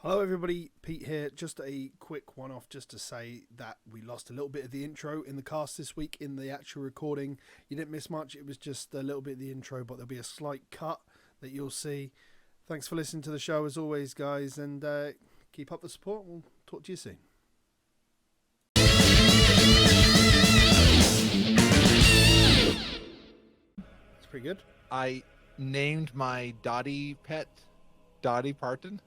Hello everybody, Pete here. Just a quick one-off just to say that we lost a little bit of the intro in the cast this week in the actual recording. You didn't miss much, it was just a little bit of the intro, but there'll be a slight cut that you'll see. Thanks for listening to the show as always, guys, and keep up the support. We'll talk to you soon. It's pretty good. I named my Dottie pet Dottie Parton.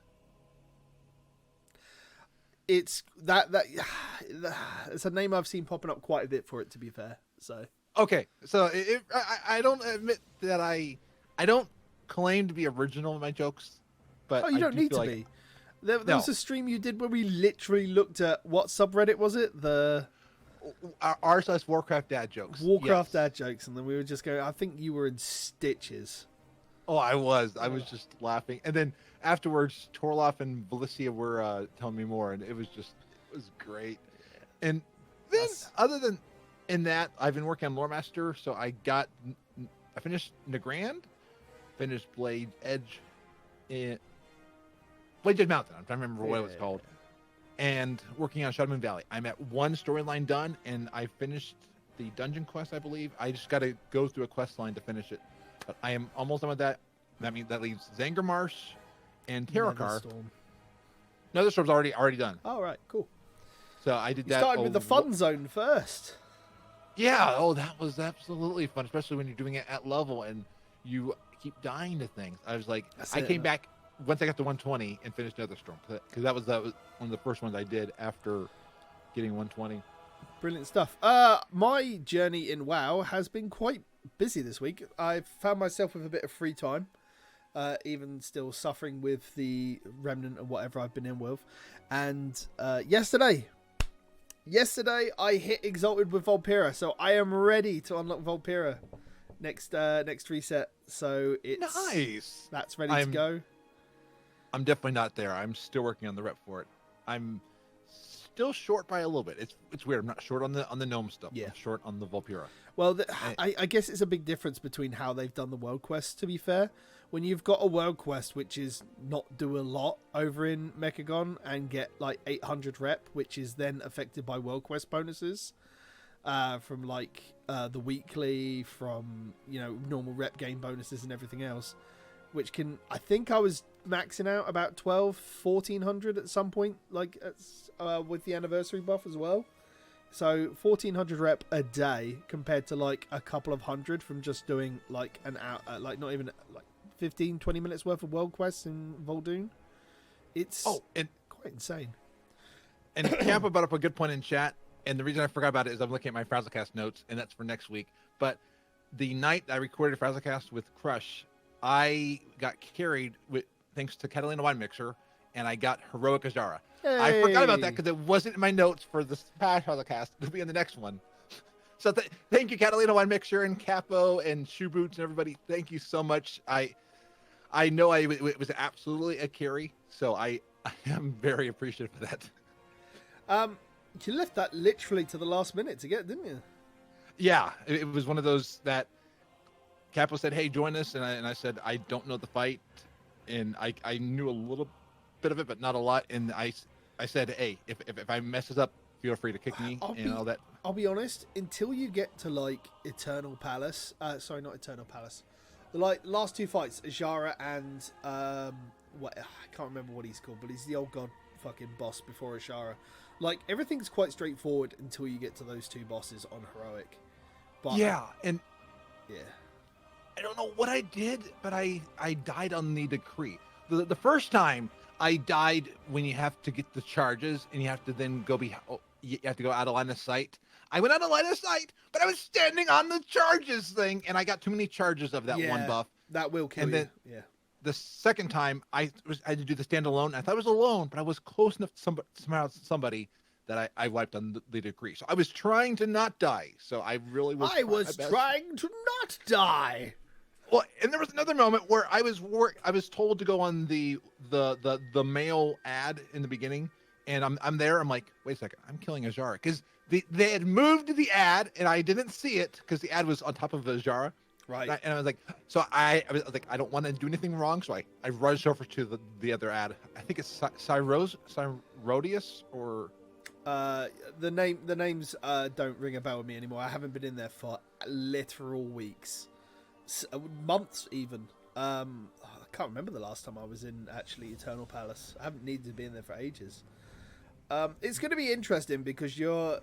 It's it's a name I've seen popping up quite a bit for it, to be fair. So Okay, so I don't admit that I don't claim to be original in my jokes, but you don't need to like be. There was a stream you did where we literally looked at what subreddit was it? The r/Warcraft dad jokes. Warcraft Yes. dad jokes, and then we were just going. I think you were in stitches. Oh, I was just laughing, and then afterwards, Torloff and Valicia were telling me more, and it was great. And then, other than in that, I've been working on Lore Master, so I finished Nagrand, finished Blade Edge Mountain. I'm trying to remember what it was called, and working on Shadow Moon Valley. I'm at one storyline done, and I finished the dungeon quest, I believe. I just got to go through a quest line to finish it. But I am almost done with that. That means that leaves Zangarmarsh and Terracar. Netherstorm's already done. Oh, right, cool. So I did You that. started with the fun zone first. Yeah. Oh, that was absolutely fun, especially when you're doing it at level and you keep dying to things. I was like, I came back once I got to 120 and finished Netherstorm because that was one of the first ones I did after getting 120. Brilliant stuff. My journey in WoW has been quite busy this week. I've found myself with a bit of free time, even still suffering with the remnant of whatever I've been in with. And yesterday I hit Exalted with Volpira, so I am ready to unlock Volpira next reset. So it's nice. That's ready to go. I'm definitely not there. I'm still working on the rep for it. I'm still short by a little bit. It's weird. I'm not short on the gnome stuff. Yeah. I'm short on the Volpira. Well, I guess it's a big difference between how they've done the world quest, to be fair. When you've got a world quest which is not do a lot over in Mechagon and get like 800 rep, which is then affected by world quest bonuses from like the weekly, from normal rep gain bonuses and everything else, which can, I think I was maxing out about 1400 at some point, like with the anniversary buff as well. So 1400 rep a day compared to like a couple of hundred from just doing like an hour, like not even like 15-20 minutes worth of world quests in Vol'dun. It's quite insane. And Campa brought up a good point in chat, and the reason I forgot about it is I'm looking at my Frazlecast notes, and that's for next week. But the night I recorded Frazlecast with Crush, I got carried thanks to Catalina Wine Mixer, and I got Heroic Azara. Hey. I forgot about that because it wasn't in my notes for this past Frazlecast. It'll be in the next one. So thank you, Catalina Wine Mixer and Capo and Shoe Boots and everybody. Thank you so much. I know it was absolutely a carry, so I am very appreciative of that. You left that literally to the last minute to get, didn't you? Yeah, it was one of those that Capo said, "Hey, join us," and I said, "I don't know the fight," and I knew a little bit of it, but not a lot. And I said, "Hey, if I mess this up, feel free to kick me and all that." I'll be honest. Until you get to like Eternal Palace, sorry, not Eternal Palace. The like last two fights, Azara and what I can't remember what he's called, but he's the old god fucking boss before Azara. Like everything's quite straightforward until you get to those two bosses on Heroic. But yeah. I don't know what I did, but I died on the decree. The first time I died when you have to get the charges and you have to then you have to go out of line of sight. I went out of line of sight, but I was standing on the charges thing, and I got too many charges of that one buff. That will kill you. Then the second time I had to do the standalone. I thought I was alone, but I was close enough to somebody that I wiped on the decree. So I was trying to not die. So I really was. I was trying to not die. Well, and there was another moment where I was told to go on the mail ad in the beginning, and I'm there. I'm like, wait a second, I'm killing Azara because they had moved the ad and I didn't see it because the ad was on top of Azara. Right. And I was like, so I was like, I don't want to do anything wrong, so I rushed over to the other ad. I think it's Cyrodius or The names don't ring a bell with me anymore. I haven't been in there for literal weeks, months even. I can't remember the last time I was in actually Eternal Palace. I haven't needed to be in there for ages. It's going to be interesting because you're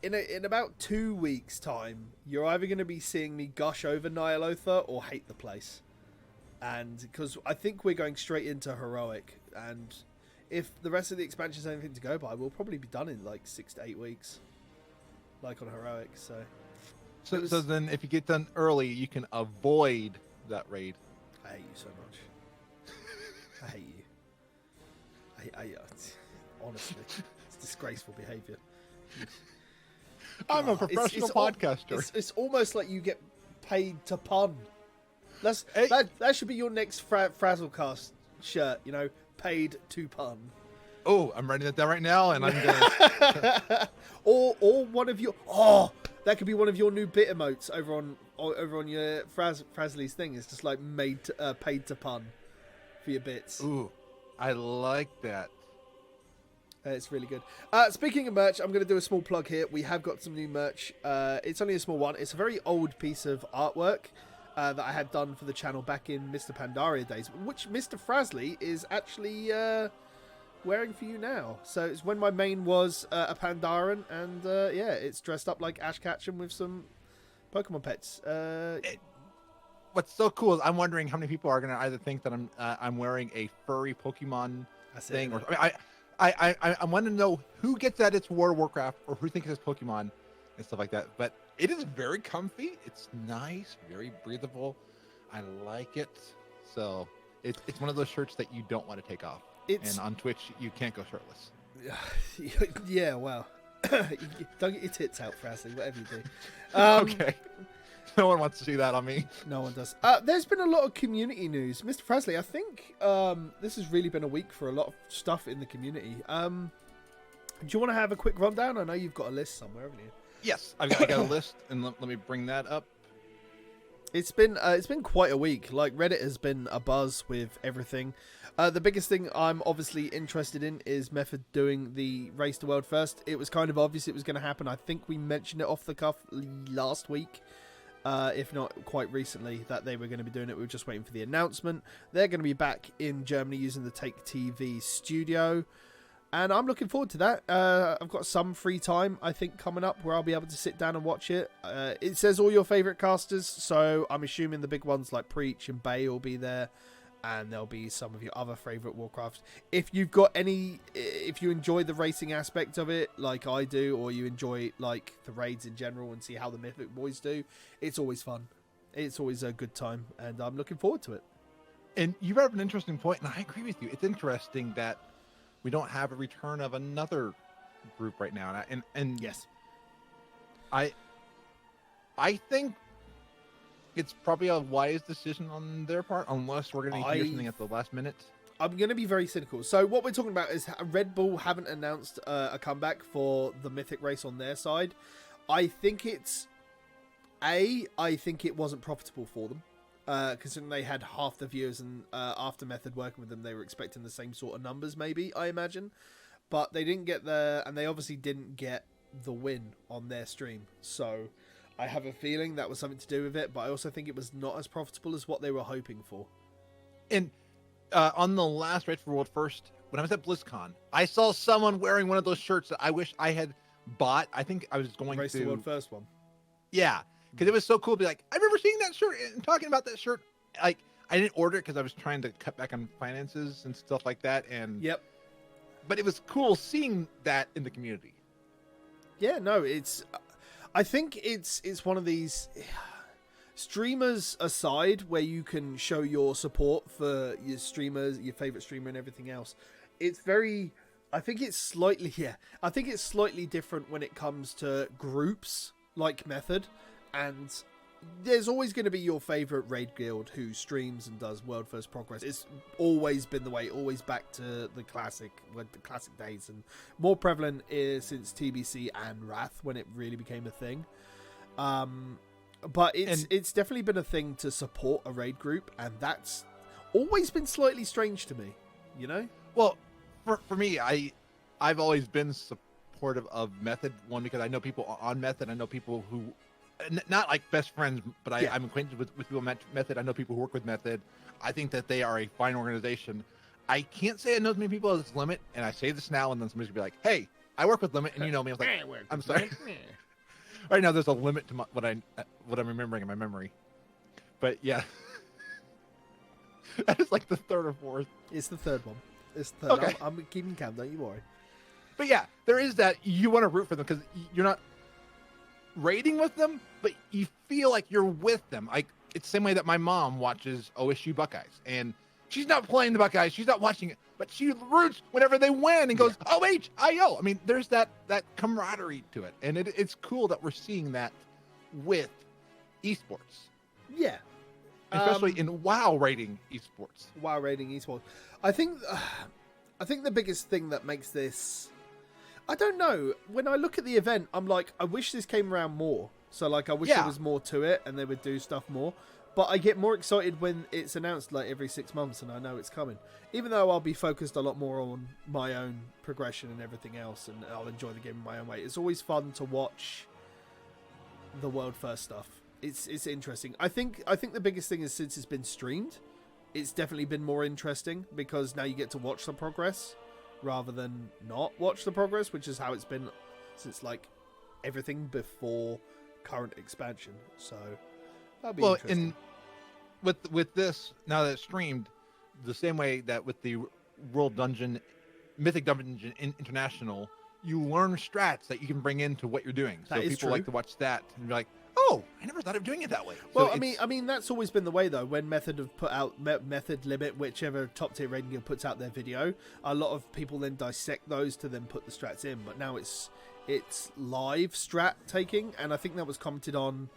in about 2 weeks' time. You're either going to be seeing me gush over Ny'alotha or hate the place, and because I think we're going straight into heroic, and if the rest of the expansion is anything to go by, we'll probably be done in like 6 to 8 weeks, like on heroic. So then if you get done early, you can avoid that raid. I hate you so much. I hate you. Honestly, it's disgraceful behaviour. I'm a professional podcaster. It's almost like you get paid to pun. That should be your next Frazzlecast shirt. You know, paid to pun. Oh, I'm writing that down right now, and I'm gonna. or one of your that could be one of your new bit emotes over on your Frazley's thing. It's just like paid to pun for your bits. Ooh, I like that. It's really good. Speaking of merch, I'm going to do a small plug here. We have got some new merch. It's only a small one. It's a very old piece of artwork that I had done for the channel back in Mr. Pandaria days, which Mr. Frazley is actually wearing for you now. So it's when my main was a Pandaren, and it's dressed up like Ash Ketchum with some Pokemon pets. What's so cool is I'm wondering how many people are going to either think that I'm wearing a furry Pokemon thing, or I want to know who gets that it's World of Warcraft or who thinks it's Pokemon and stuff like that. But it is very comfy. It's nice, very breathable. I like it. So it's one of those shirts that you don't want to take off. And on Twitch, you can't go shirtless. Yeah, well, don't get your tits out, Frazley, whatever you do. Okay. No one wants to see that on me. No one does. There's been a lot of community news. Mr. Frazley, I think this has really been a week for a lot of stuff in the community. Do you want to have a quick rundown? I know you've got a list somewhere, haven't you? Yes, I got a list, and let me bring that up. It's been quite a week. Like, Reddit has been a buzz with everything. The biggest thing I'm obviously interested in is Method doing the Race to World First. It was kind of obvious it was going to happen. I think we mentioned it off the cuff last week. If not quite recently, that they were going to be doing it. We were just waiting for the announcement. They're going to be back in Germany using the Take TV studio, and I'm looking forward to that. I've got some free time, I think, coming up where I'll be able to sit down and watch it. It says all your favourite casters, so I'm assuming the big ones like Preach and Bay will be there, and there'll be some of your other favourite Warcraft. If you enjoy the racing aspect of it, like I do, or you enjoy like the raids in general and see how the Mythic boys do, it's always fun. It's always a good time, and I'm looking forward to it. And you brought up an interesting point, and I agree with you. It's interesting that we don't have a return of another group right now, and yes, I think it's probably a wise decision on their part, unless we're going to hear something at the last minute. I'm going to be very cynical. So what we're talking about is Red Bull haven't announced a comeback for the Mythic race on their side. I think I think it wasn't profitable for them. Considering they had half the viewers, and after Method working with them, they were expecting the same sort of numbers, maybe, I imagine. But they didn't get and they obviously didn't get the win on their stream. So I have a feeling that was something to do with it, but I also think it was not as profitable as what they were hoping for. And on the last Raid for World First, when I was at BlizzCon, I saw someone wearing one of those shirts that I wish I had bought. I think I was going Race to World First one. Yeah, because it was so cool to be like, I remember seeing that shirt and talking about that shirt. Like, I didn't order it because I was trying to cut back on finances and stuff like that. And yep. But it was cool seeing that in the community. Yeah, no, I think it's one of these streamers aside where you can show your support for your streamers, your favorite streamer, and everything else. I think it's slightly different when it comes to groups like Method, and there's always going to be your favorite raid guild who streams and does World First Progress. It's always been the way, always back to the classic days, and more prevalent since TBC and Wrath when it really became a thing. But it's definitely been a thing to support a raid group, and that's always been slightly strange to me, you know? Well, for me, I've always been supportive of Method. One, because I know people on Method. I know people who, not like best friends, but I'm acquainted with people on Method. I know people who work with Method. I think that they are a fine organization. I can't say I know as many people as Limit, and I say this now, and then somebody's gonna be like, "Hey, I work with Limit," and you know me. I was like, "I'm sorry." Right now, there's a limit to what I'm remembering in my memory. But yeah, that is like the third or fourth. It's the third one. It's the third. Okay. I'm keeping count. Don't you worry. But yeah, there is that. You want to root for them because you're not raiding with them, but you feel like you're with them. Like it's the same way that my mom watches OSU Buckeyes, and she's not playing the Buckeyes. She's not watching it, but she roots whenever they win and goes, OHIO. I mean, there's that camaraderie to it. And it's cool that we're seeing that with esports. Yeah. Especially in WoW rating esports. WoW rating esports. I think the biggest thing that makes this... I don't know. When I look at the event, I'm like, I wish this came around more. So, like, I wish there was more to it and they would do stuff more. But I get more excited when it's announced like every 6 months and I know it's coming. Even though I'll be focused a lot more on my own progression and everything else, and I'll enjoy the game in my own way. It's always fun to watch the world first stuff. It's interesting. I think the biggest thing is since it's been streamed, it's definitely been more interesting because now you get to watch the progress rather than not watch the progress, which is how it's been since like everything before current expansion. So that'd be interesting. And with this, now that it's streamed, the same way that with the World Dungeon, Mythic Dungeon International, you learn strats that you can bring into what you're doing. So people like to watch that and be like, oh, I never thought of doing it that way. Well, so I mean that's always been the way though. When Method have put out Method Limit, whichever top tier rating guild puts out their video, a lot of people then dissect those to then put the strats in. But now it's live strat taking, and I think that was commented on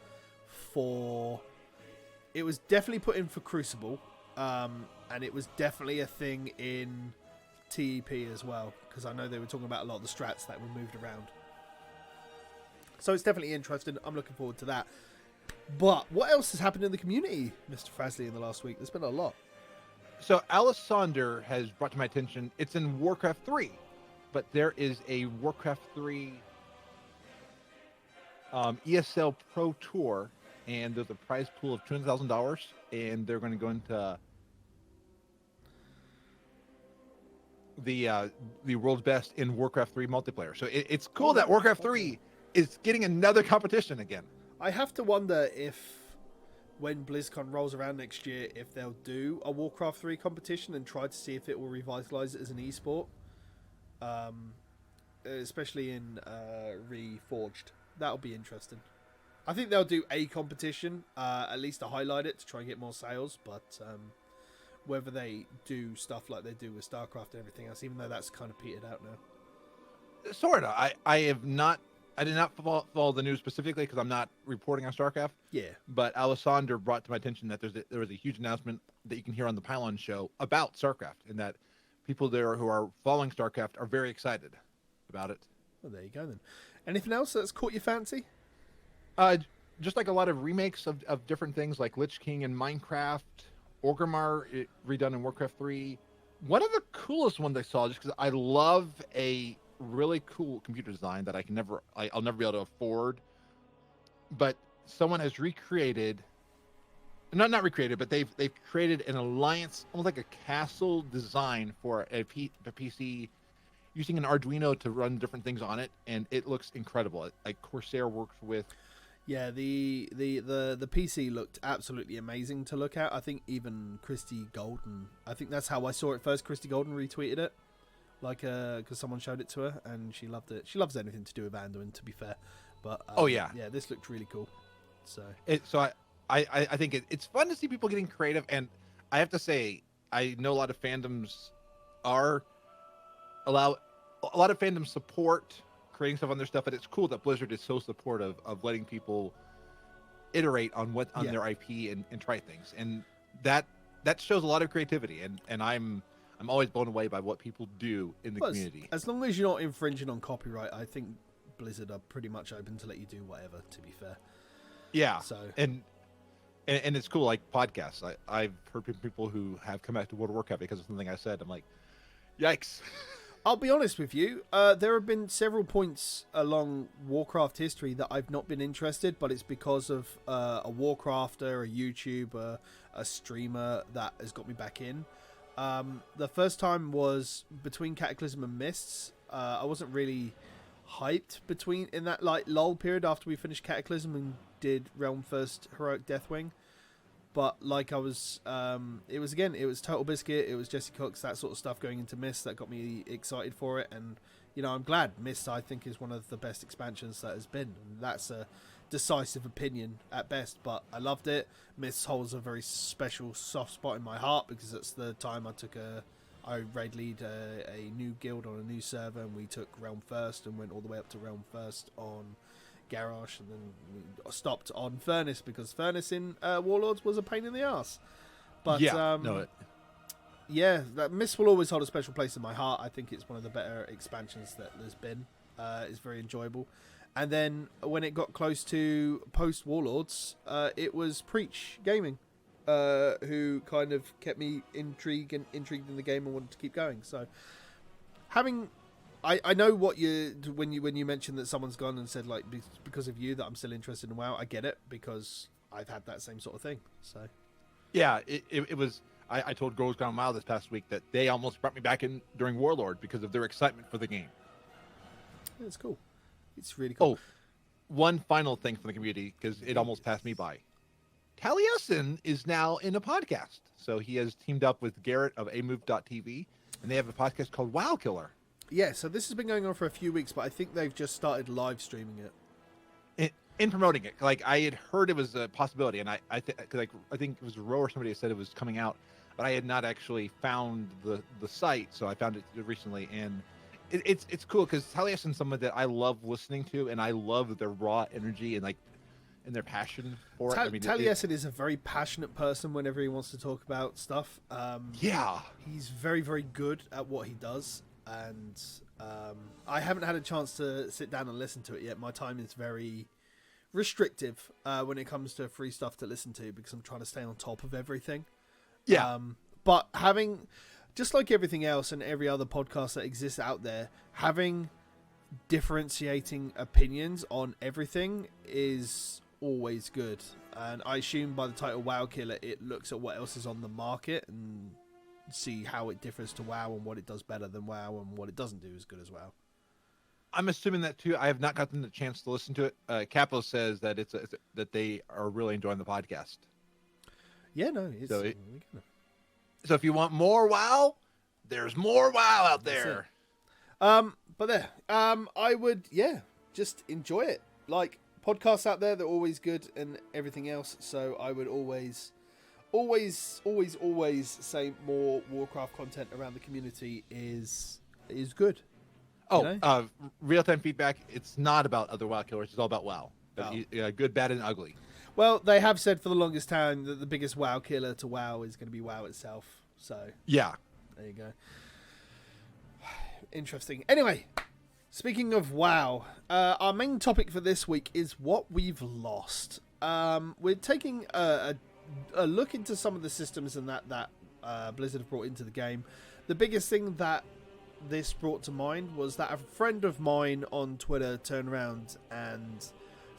for... It was definitely put in for Crucible, and it was definitely a thing in TEP as well, because I know they were talking about a lot of the strats that were moved around. So it's definitely interesting. I'm looking forward to that. But what else has happened in the community, Mr. Frazley, in the last week? There's been a lot. So Alessander has brought to my attention, it's in Warcraft 3, but there is a Warcraft 3 ESL Pro Tour, and there's a prize pool of $200,000, and they're going to go into the world's best in Warcraft 3 multiplayer. So it's cool that Warcraft 3 is getting another competition again. I have to wonder if, when BlizzCon rolls around next year, if they'll do a Warcraft 3 competition and try to see if it will revitalize it as an esport, especially in Reforged. That'll be interesting. I think they'll do a competition, at least to highlight it, to try and get more sales, but whether they do stuff like they do with StarCraft and everything else, even though that's kind of petered out now. Sort of. I did not follow the news specifically because I'm not reporting on StarCraft. Yeah. But Alessander brought to my attention that there was a huge announcement that you can hear on the Pylon show about StarCraft, and that people there who are following StarCraft are very excited about it. Well, there you go then. Anything else that's caught your fancy? Just like a lot of remakes of different things like Lich King in Minecraft, Orgrimmar redone in Warcraft 3. One of the coolest ones I saw, just because I love a really cool computer design that I'll never be able to afford, but someone has recreated, not recreated, but they've created an alliance, almost like a castle design for a PC, using an Arduino to run different things on it, and it looks incredible. Like Corsair works with. Yeah, the PC looked absolutely amazing to look at. I think even Christy Golden, I think that's how I saw it first. Christy Golden retweeted it, like because someone showed it to her and she loved it. She loves anything to do with Anduin, to be fair. But yeah, this looked really cool. So I think it's fun to see people getting creative, and I have to say I know a lot of fandoms support creating stuff on their stuff, but it's cool that Blizzard is so supportive of letting people iterate on their IP and try things, and that shows a lot of creativity, and I'm always blown away by what people do in the community. As long as you're not infringing on copyright, I think Blizzard are pretty much open to let you do whatever, to be fair. Yeah, So and it's cool, like podcasts. I've heard people who have come back to World of Warcraft because of something I said. I'm like, yikes. I'll be honest with you. There have been several points along Warcraft history that I've not been interested, but it's because of a Warcrafter, a YouTuber, a streamer that has got me back in. The first time was between Cataclysm and Mists. I wasn't really hyped in that like lull period after we finished Cataclysm and did Realm First Heroic Deathwing. But like it was Total Biscuit, it was Jesse Cox, that sort of stuff going into Mist that got me excited for it. And I'm glad. Mist, I think, is one of the best expansions that has been. And that's a decisive opinion at best, but I loved it. Mist holds a very special soft spot in my heart because it's the time I raid lead a new guild on a new server, and we took Realm First and went all the way up to Realm First on Garrosh, and then we stopped on Furnace because Furnace in Warlords was a pain in the ass. But that Mist will always hold a special place in my heart. I think it's one of the better expansions that there's been. It's very enjoyable. And then when it got close to post Warlords, it was Preach Gaming who kind of kept me intrigued in the game and wanted to keep going. So I know what when you mentioned that someone's gone and said like because of you that I'm still interested in WoW. I get it because I've had that same sort of thing. So yeah, it was. I told Girls Gone Wild this past week that they almost brought me back in during Warlord because of their excitement for the game. It's cool. It's really cool. Oh, one final thing from the community because it almost passed me by. Taliesin is now in a podcast. So he has teamed up with Garrett of amove.tv, and they have a podcast called WoW Killer. Yeah, so this has been going on for a few weeks, but I think they've just started live streaming it. In promoting it. Like, I had heard it was a possibility, and I think it was Roe or somebody said it was coming out, but I had not actually found the site, so I found it recently, and it's cool because Taliesin's someone that I love listening to, and I love their raw energy and their passion for it. I mean, Taliesin is a very passionate person whenever he wants to talk about stuff. Yeah. He's very, very good at what he does, and I haven't had a chance to sit down and listen to it yet. My time is very restrictive when it comes to free stuff to listen to because I'm trying to stay on top of everything. Yeah. But having, just like everything else and every other podcast that exists out there, having differentiating opinions on everything is always good. And I assume by the title WoW Killer, it looks at what else is on the market and see how it differs to WoW and what it does better than WoW and what it doesn't do as good as WoW. I'm assuming that too. I have not gotten the chance to listen to it. Capo says that that they are really enjoying the podcast. Yeah, no, it's so if you want more WoW, there's more WoW out there. But there, I would, just enjoy it. Like, podcasts out there, they're always good and everything else. So I would always say more Warcraft content around the community is good. Oh, real-time feedback. It's not about other WoW killers. It's all about WoW. Oh. Good, bad, and ugly. Well, they have said for the longest time that the biggest WoW killer to WoW is going to be WoW itself. So yeah, there you go. Interesting. Anyway, speaking of WoW, our main topic for this week is what we've lost. We're taking a look into some of the systems and that Blizzard have brought into the game. The biggest thing that this brought to mind was that a friend of mine on Twitter turned around and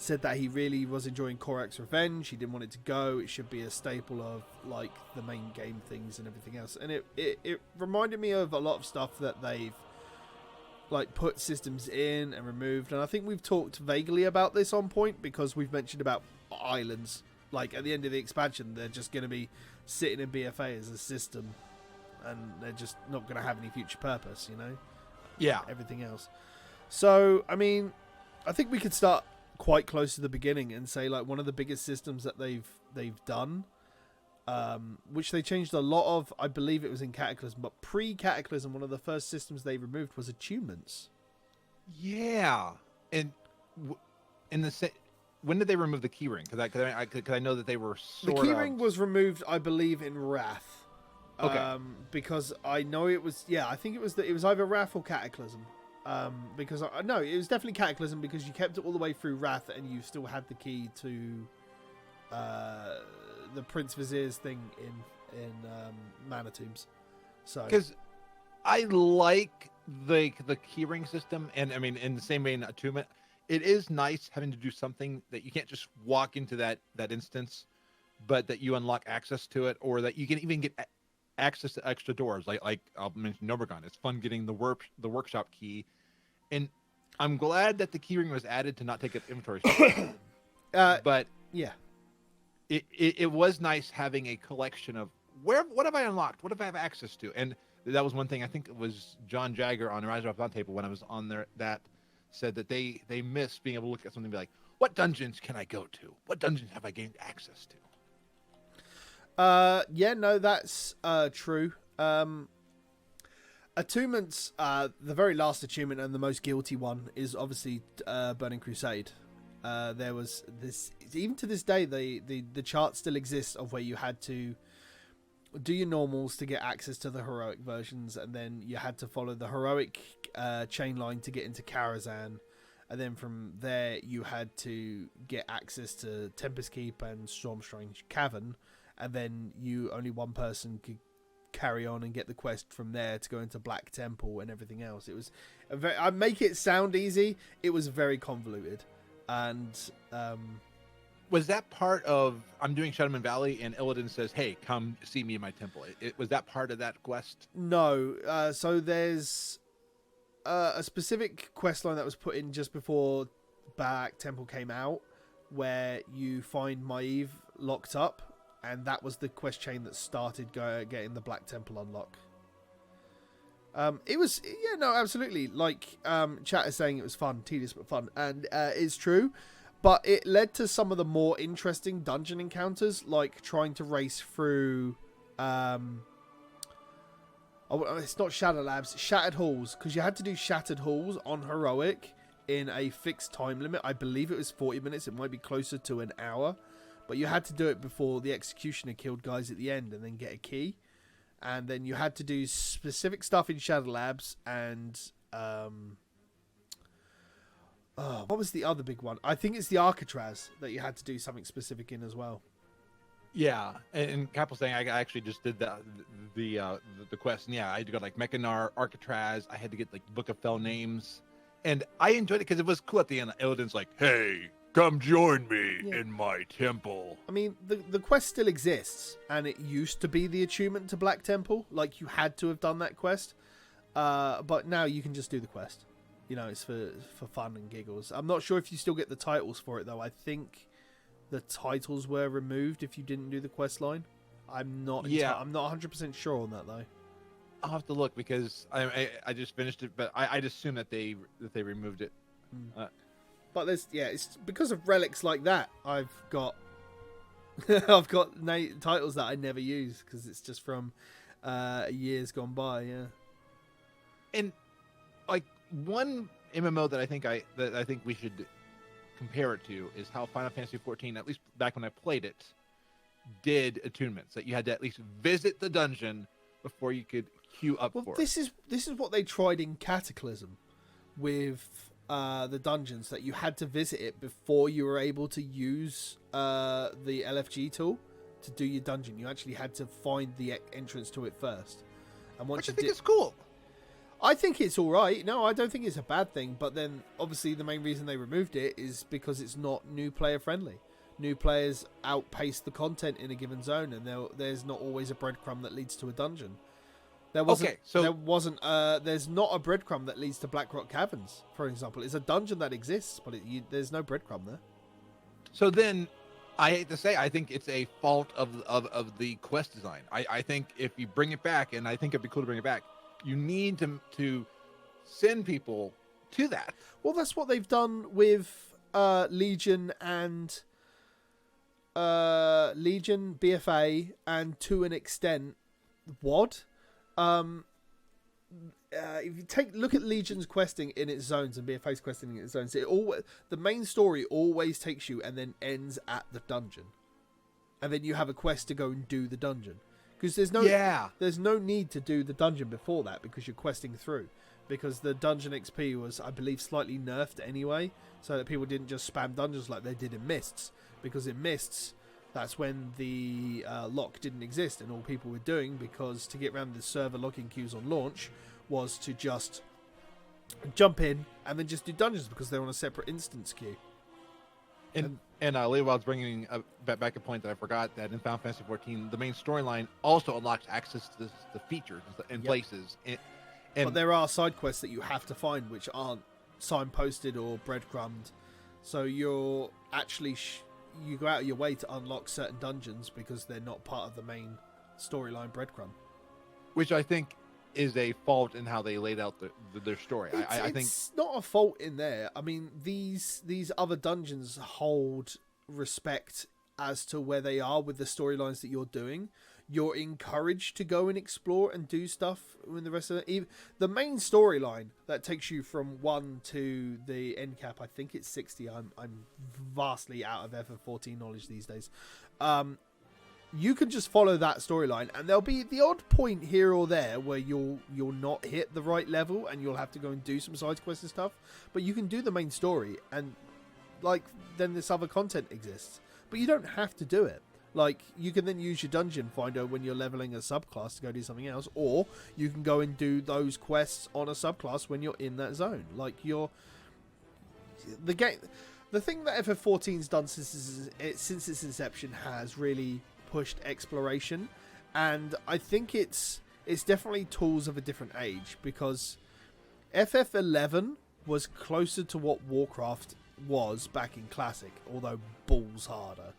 said that he really was enjoying Korak's Revenge. He didn't want it to go. It should be a staple of like the main game things and everything else. And it reminded me of a lot of stuff that they've like put systems in and removed. And I think we've talked vaguely about this on Point because we've mentioned about islands. Like at the end of the expansion, they're just going to be sitting in BFA as a system, and they're just not going to have any future purpose, Yeah. Everything else. So, I mean, I think we could start quite close to the beginning and say like one of the biggest systems that they've done, which they changed a lot of. I believe it was in Cataclysm, but pre-Cataclysm, one of the first systems they removed was attunements. Yeah, and when did they remove the keyring? Because I know that they were the keyring was removed, I believe, in Wrath. Okay. Because I know it was. Yeah, I think it was either Wrath or Cataclysm. Because no, it was definitely Cataclysm because you kept it all the way through Wrath and you still had the key to the Prince Vizier's thing in Mana Tombs. So because I like the keyring system, and I mean, in the same vein, attunement. It is nice having to do something that you can't just walk into that instance, but that you unlock access to it, or that you can even get access to extra doors. Like I'll mention Nobergon. It's fun getting the workshop key, and I'm glad that the keyring was added to not take up inventory space. But yeah, it was nice having a collection of what have I unlocked? What have I have access to? And that was one thing. I think it was John Jagger on the Rise of Roundtable when I was on there that said that they miss being able to look at something and be like, what dungeons can I go to? What dungeons have I gained access to? Yeah, no, that's true. Attunements, the very last attunement and the most guilty one is obviously Burning Crusade. There was this, even to this day, the chart still exists of where you had to do your normals to get access to the heroic versions, and then you had to follow the heroic chain line to get into Karazhan, and then from there you had to get access to Tempest Keep and Stormstrange Cavern, and then only one person could carry on and get the quest from there to go into Black Temple and everything else. It was I make it sound easy. It was very convoluted, and was that part of I'm doing Shadowman Valley and Illidan says, "Hey, come see me in my temple"? Was that part of that quest? No. So there's a specific quest line that was put in just before Black Temple came out, where you find Maeve locked up, and that was the quest chain that started getting the Black Temple unlock. It was, yeah, no, absolutely. Like chat is saying, it was fun, tedious but fun, and it's true. But it led to some of the more interesting dungeon encounters, like trying to race through... it's not Shadow Labs, Shattered Halls, because you had to do Shattered Halls on Heroic in a fixed time limit. I believe it was 40 minutes. It might be closer to an hour. But you had to do it before the Executioner killed guys at the end and then get a key. And then you had to do specific stuff in Shadow Labs and... what was the other big one? I think it's the Alcatraz that you had to do something specific in as well. Yeah, and Cap was saying I actually just did the quest, and yeah, I had to go like Mechanar, Alcatraz. I had to get like Book of Fell names, and I enjoyed it because it was cool at the end. Illidan's like, "Hey, come join me in my temple." I mean, the quest still exists, and it used to be the attunement to Black Temple. Like, you had to have done that quest, but now you can just do the quest. You know, it's for fun and giggles. I'm not sure if you still get the titles for it, though. I think the titles were removed if you didn't do the quest line. I'm not 100% sure on that, though. I'll have to look because I just finished it, but I'd assume that they removed it. But it's because of relics like that. I've got titles that I never use because it's just from years gone by. Yeah, and like one MMO that I think we should compare it to is how Final Fantasy XIV, at least back when I played it, did attunements that you had to at least visit the dungeon before you could queue up for it. This is what they tried in Cataclysm with the dungeons, that you had to visit it before you were able to use the LFG tool to do your dungeon. You actually had to find the entrance to it first. And once I think it's cool. I think it's all right. No, I don't think it's a bad thing. But then, obviously, the main reason they removed it is because it's not new player friendly. New players outpace the content in a given zone, and there's not always a breadcrumb that leads to a dungeon. There's not a breadcrumb that leads to Blackrock Caverns, for example. It's a dungeon that exists, but there's no breadcrumb there. So then, I hate to say, I think it's a fault of the quest design. I think if you bring it back, and I think it'd be cool to bring it back, you need to send people to that. Well, that's what they've done with Legion and BFA, and to an extent, WoD. If you look at Legion's questing in its zones and BFA's questing in its zones, the main story always takes you and then ends at the dungeon, and then you have a quest to go and do the dungeon. Because there's no need to do the dungeon before that, because you're questing through. Because the dungeon XP was, I believe, slightly nerfed anyway, so that people didn't just spam dungeons like they did in Mists. Because in Mists, That's when the lock didn't exist, and all people were doing, because to get around the server locking queues on launch, was to just jump in and then just do dungeons because they're on a separate instance queue. And Leewild's bringing back a point that I forgot, that in Final Fantasy XIV, the main storyline also unlocks access to the features and places. But there are side quests that you have to find which aren't signposted or breadcrumbed. So you're actually... you go out of your way to unlock certain dungeons because they're not part of the main storyline breadcrumb. Which I think is a fault in how they laid out their story. I think it's not a fault in there. I mean, these other dungeons hold respect as to where they are with the storylines that you're doing. You're encouraged to go and explore and do stuff with the rest of it. The main storyline that takes you from 1 to the end cap, I think it's 60. I'm vastly out of FF14 knowledge these days. You can just follow that storyline, and there'll be the odd point here or there where you'll not hit the right level, and you'll have to go and do some side quests and stuff. But you can do the main story, and then this other content exists. But you don't have to do it. You can then use your dungeon finder when you're leveling a subclass to go do something else, or you can go and do those quests on a subclass when you're in that zone. The game, the thing that FF14's done since its inception has really pushed exploration, and I think it's definitely tools of a different age, because FF11 was closer to what Warcraft was back in Classic, although balls harder.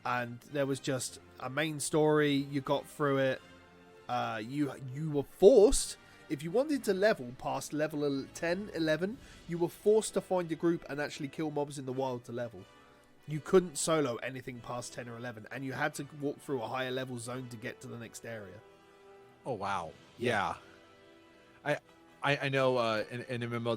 And there was just a main story. You got through it. You were forced, if you wanted to level past level 10, 11, you were forced to find a group and actually kill mobs in the wild to level. You couldn't solo anything past 10 or 11, and you had to walk through a higher level zone to get to the next area. Oh wow! Yeah, I know an MMO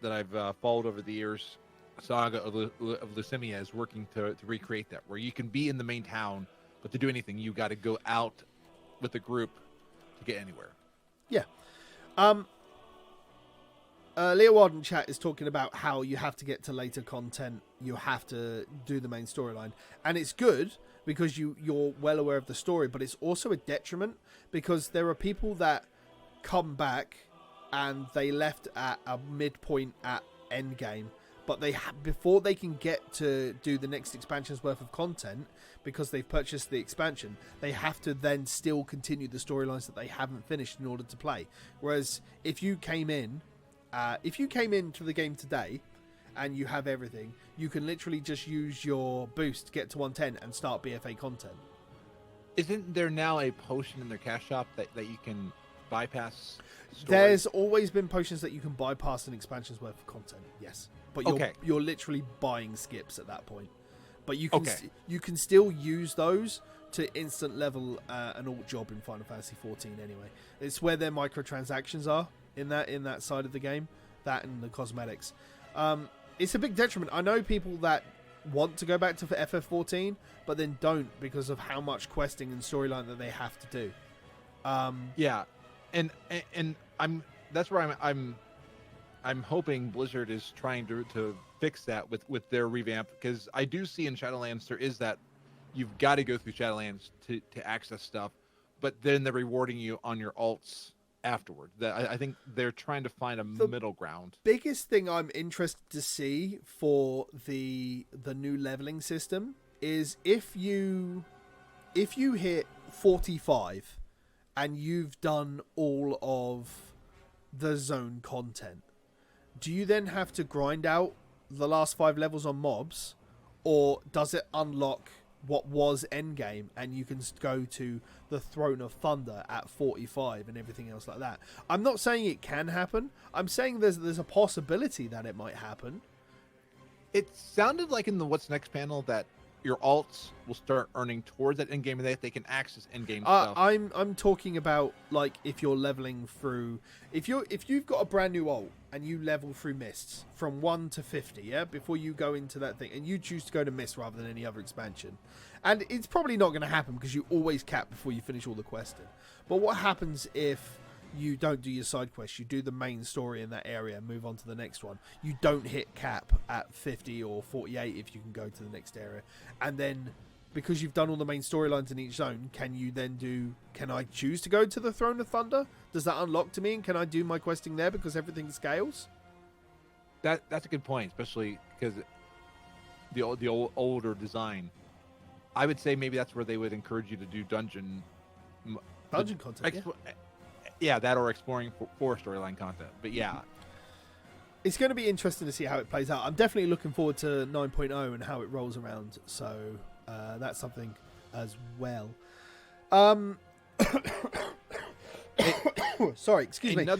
that I've followed over the years. Saga of Lucimia is working to recreate that, where you can be in the main town, but to do anything, you got to go out with a group to get anywhere. Yeah. Leo Warden chat is talking about how you have to get to later content, you have to do the main storyline, and it's good because you're well aware of the story, but it's also a detriment because there are people that come back and they left at a midpoint at endgame, but before they can get to do the next expansion's worth of content, because they've purchased the expansion, they have to then still continue the storylines that they haven't finished in order to play. Whereas if you came into the game today and you have everything, you can literally just use your boost to get to 110 and start BFA content. Isn't there now a potion in their cash shop that you can bypass stories? There's always been potions that you can bypass an expansion's worth of content, yes. But you're literally buying skips at that point. But you can still use those to instant level an alt job in Final Fantasy XIV anyway. It's where their microtransactions are in that side of the game, that and the cosmetics. It's a big detriment. I know people that want to go back to FF14, but then don't because of how much questing and storyline that they have to do. Yeah, and that's where I'm hoping Blizzard is trying to fix that with their revamp, because I do see in Shadowlands there is that you've got to go through Shadowlands to access stuff, but then they're rewarding you on your alts afterward. That I think they're trying to find a middle ground. Biggest thing I'm interested to see for the new leveling system is if you hit 45 and you've done all of the zone content, do you then have to grind out the last 5 levels on mobs, or does it unlock what was endgame and you can go to the Throne of Thunder at 45 and everything else like that? I'm not saying it can happen. I'm saying there's a possibility that it might happen. It sounded like in the What's Next panel that your alts will start earning towards that endgame, and they can access endgame stuff. I'm talking about like if you're leveling through, if you've got a brand new alt and you level through mists from 1 to 50, yeah, before you go into that thing, and you choose to go to mist rather than any other expansion, and it's probably not going to happen because you always cap before you finish all the questing. But what happens if you don't do your side quest, you do the main story in that area and move on to the next one? You don't hit cap at 50 or 48 if you can go to the next area, and then because you've done all the main storylines in each zone, can I choose to go to the Throne of Thunder? Does that unlock to me, and can I do my questing there because everything scales? That's a good point, especially because the older design. I would say maybe that's where they would encourage you to do dungeon content. Yeah, that or exploring for storyline content. But yeah, it's going to be interesting to see how it plays out. I'm definitely looking forward to 9.0 and how it rolls around. So that's something as well. Sorry, excuse me. Go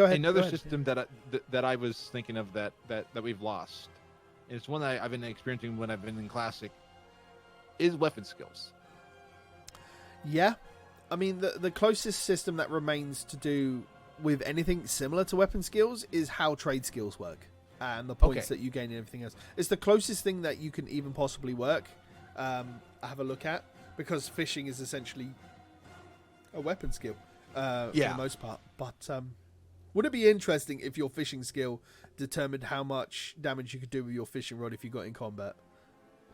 ahead. Another system that I was thinking of that we've lost. It's one that I've been experiencing when I've been in Classic. Is weapon skills. Yeah. I mean, the closest system that remains to do with anything similar to weapon skills is how trade skills work and the points that you gain and everything else. It's the closest thing that you can even possibly work. Have a look at, because fishing is essentially a weapon skill for the most part. But would it be interesting if your fishing skill determined how much damage you could do with your fishing rod if you got in combat?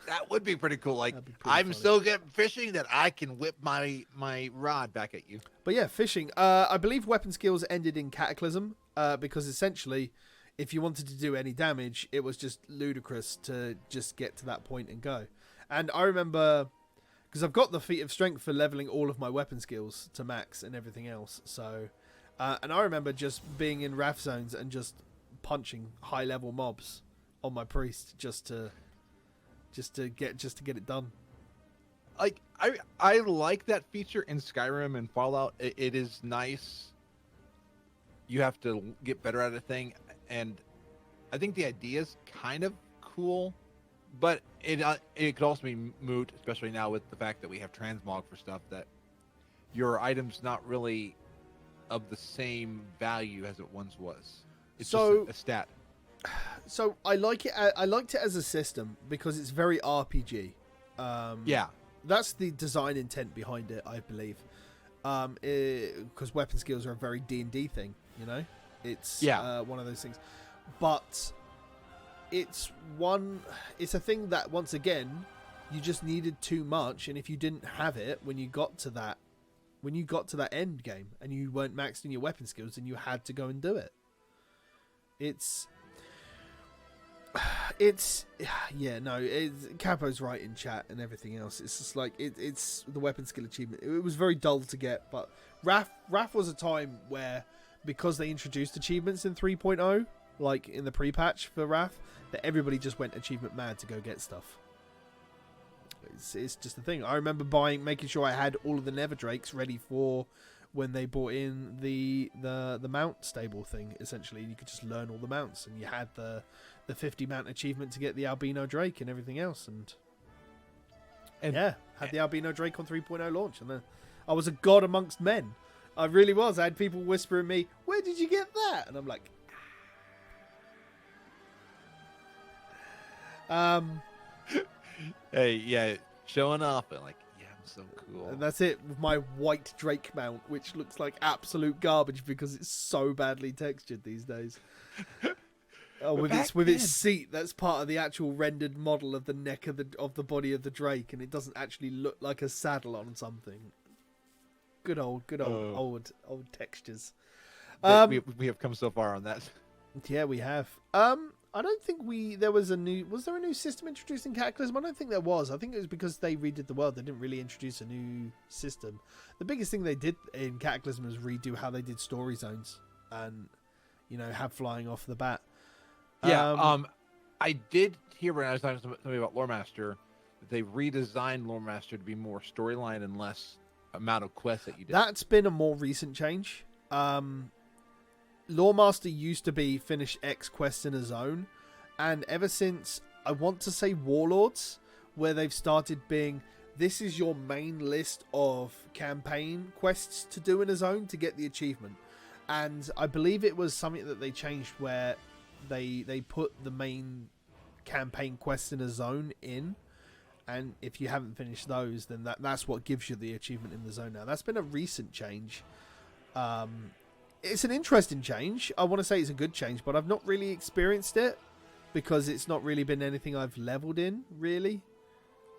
That would be pretty cool. Like, I'm so good at fishing that I can whip my rod back at you. But yeah, fishing. I believe weapon skills ended in Cataclysm because essentially, if you wanted to do any damage, it was just ludicrous to just get to that point and go. And I remember, because I've got the feat of strength for leveling all of my weapon skills to max and everything else. So, and I remember just being in Wrath zones and just punching high level mobs on my priest just to get it done. Like I like that feature in Skyrim and Fallout. It is nice. You have to get better at a thing, and I think the idea is kind of cool, but it could also be moot, especially now with the fact that we have transmog for stuff, that your item's not really of the same value as it once was. It's just a stat. So I like it. I liked it as a system because it's very RPG. Yeah, that's the design intent behind it, I believe. Because weapon skills are a very D&D thing, you know. It's one of those things, but it's a thing that once again you just needed too much, and if you didn't have it when you got to that end game and you weren't maxed in your weapon skills, then you had to go and do it. Capo's right in chat and everything else. It's just like it's the weapon skill achievement. It was very dull to get, but Wrath was a time where, because they introduced achievements in 3.0, like in the pre-patch for Wrath, that everybody just went achievement mad to go get stuff. It's just a thing. I remember making sure I had all of the Nether Drakes ready for when they brought in the mount stable thing. Essentially, you could just learn all the mounts, and you had the 50 mount achievement to get the albino drake and everything else, and had the albino drake on 3.0 launch, and then I was a god amongst men. I really was. I had people whispering me, "Where did you get that?" And I'm like, hey, yeah, showing off and like, yeah, I'm so cool. And that's it, with my white drake mount, which looks like absolute garbage because it's so badly textured these days. With its seat, that's part of the actual rendered model of the neck of the body of the drake, and it doesn't actually look like a saddle on something. Good old textures. We have come so far on that. Yeah, we have. I don't think was there a new system introduced in Cataclysm? I don't think there was. I think it was because they redid the world. They didn't really introduce a new system. The biggest thing they did in Cataclysm was redo how they did story zones and, have flying off the bat. Yeah, I did hear when I was talking to somebody about Lore Master that they redesigned Lore Master to be more storyline and less amount of quests that you did. That's been a more recent change. Lore Master used to be finish X quests in a zone, and ever since, I want to say Warlords, where they've started being, this is your main list of campaign quests to do in a zone to get the achievement. And I believe it was something that they changed where they put the main campaign quests in a zone in, and if you haven't finished those, then that's what gives you the achievement in the zone now. That's been a recent change. It's an interesting change. I want to say it's a good change, but I've not really experienced it because it's not really been anything I've leveled in, really.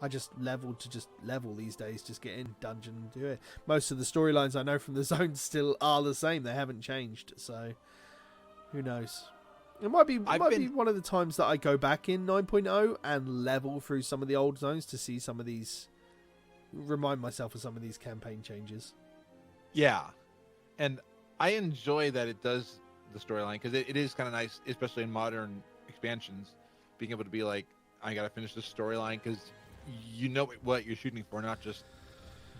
I just level these days, just get in dungeon and do it. Most of the storylines I know from the zone still are the same. They haven't changed, so who knows? It might be one of the times that I go back in 9.0 and level through some of the old zones to see some of these, remind myself of some of these campaign changes. Yeah, and I enjoy that it does the storyline, because it is kind of nice, especially in modern expansions, being able to be like, I gotta finish this storyline, because you know what you're shooting for, not just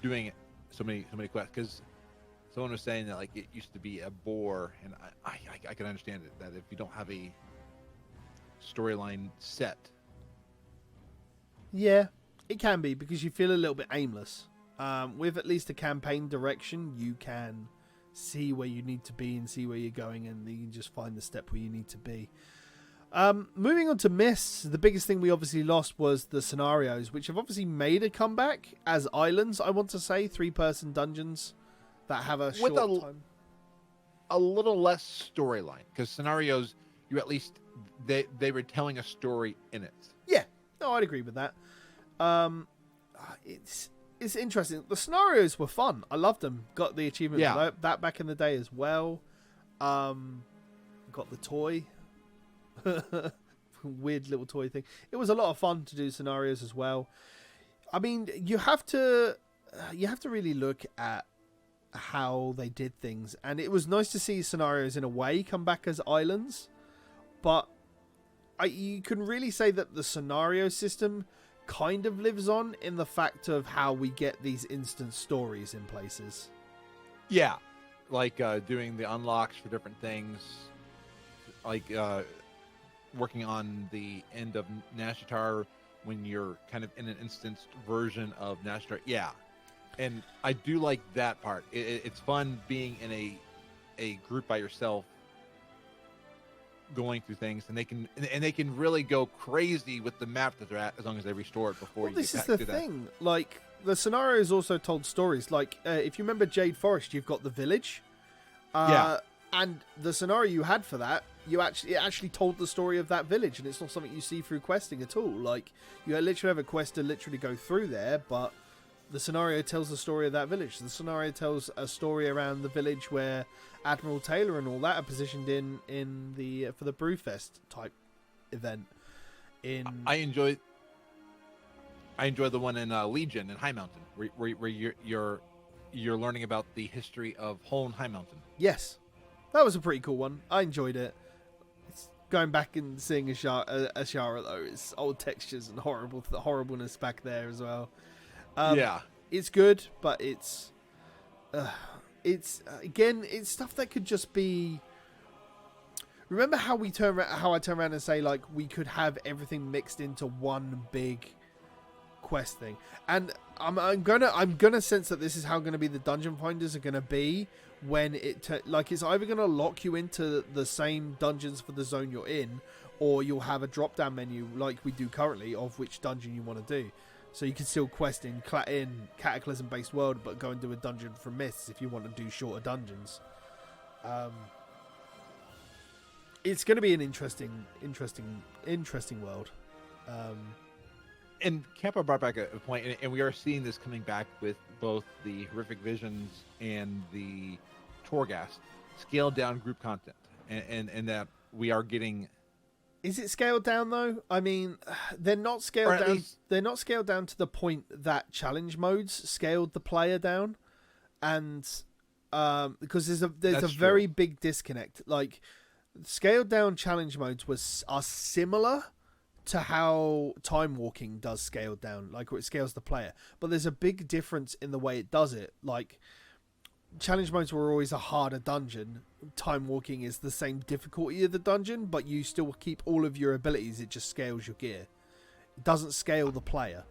doing so many quests. Because someone was saying that like it used to be a bore, and I can understand it, that if you don't have a storyline set. Yeah, it can be, because you feel a little bit aimless. With at least a campaign direction, you can see where you need to be and see where you're going, and you can just find the step where you need to be. Moving on to Mists, the biggest thing we obviously lost was the scenarios, which have obviously made a comeback as islands, I want to say, 3-person dungeons that have a short time. A little less storyline, because scenarios, you at least, they were telling a story in it. Yeah, no, I'd agree with that. It's interesting. The scenarios were fun. I loved them. Got the achievement for that back in the day as well. Got the toy. Weird little toy thing. It was a lot of fun to do scenarios as well. I mean, you have to really look at how they did things, and it was nice to see scenarios in a way come back as islands, but you can really say that the scenario system kind of lives on in the fact of how we get these instant stories in places. Yeah, like doing the unlocks for different things, like working on the end of Nashatar when you're kind of in an instanced version of Nashatar. Yeah, and I do like that part. It's fun being in a group by yourself, going through things, and they can really go crazy with the map that they're at, as long as they restore it before you get back to that. This is the thing. Like, the scenarios also told stories. Like, if you remember Jade Forest, you've got the village. And the scenario you had for that, it actually told the story of that village, and it's not something you see through questing at all. Like, you literally have a quest to literally go through there, but the scenario tells the story of that village. The scenario tells a story around the village where Admiral Taylor and all that are positioned in the for the Brewfest type event. I enjoy the one in Legion in High Mountain, where you're learning about the history of Hole in High Mountain. Yes, that was a pretty cool one. I enjoyed it. It's going back and seeing Ashara though, it's old textures and the horribleness back there as well. It's good, but it's stuff that could just be. Remember how I turn around and say, like, we could have everything mixed into one big quest thing, and I'm gonna sense that this is how gonna be the dungeon finders are gonna be when it's either gonna lock you into the same dungeons for the zone you're in, or you'll have a drop down menu like we do currently of which dungeon you want to do. So you can still quest in Cataclysm-based world, but go and do a dungeon from Mists if you want to do shorter dungeons. It's going to be an interesting world. And Kappa brought back a point, and we are seeing this coming back with both the Horrific Visions and the Torghast, scaled down group content, and that we are getting. Is it scaled down though? I mean, they're not scaled down. They're not scaled down to the point that challenge modes scaled the player down, and because there's a very big disconnect. Like, scaled down challenge modes are similar to how time walking does scaled down, like where it scales the player, but there's a big difference in the way it does it. Like, challenge modes were always a harder dungeon. Time walking is the same difficulty of the dungeon, but you still keep all of your abilities. It just scales your gear. It doesn't scale the player.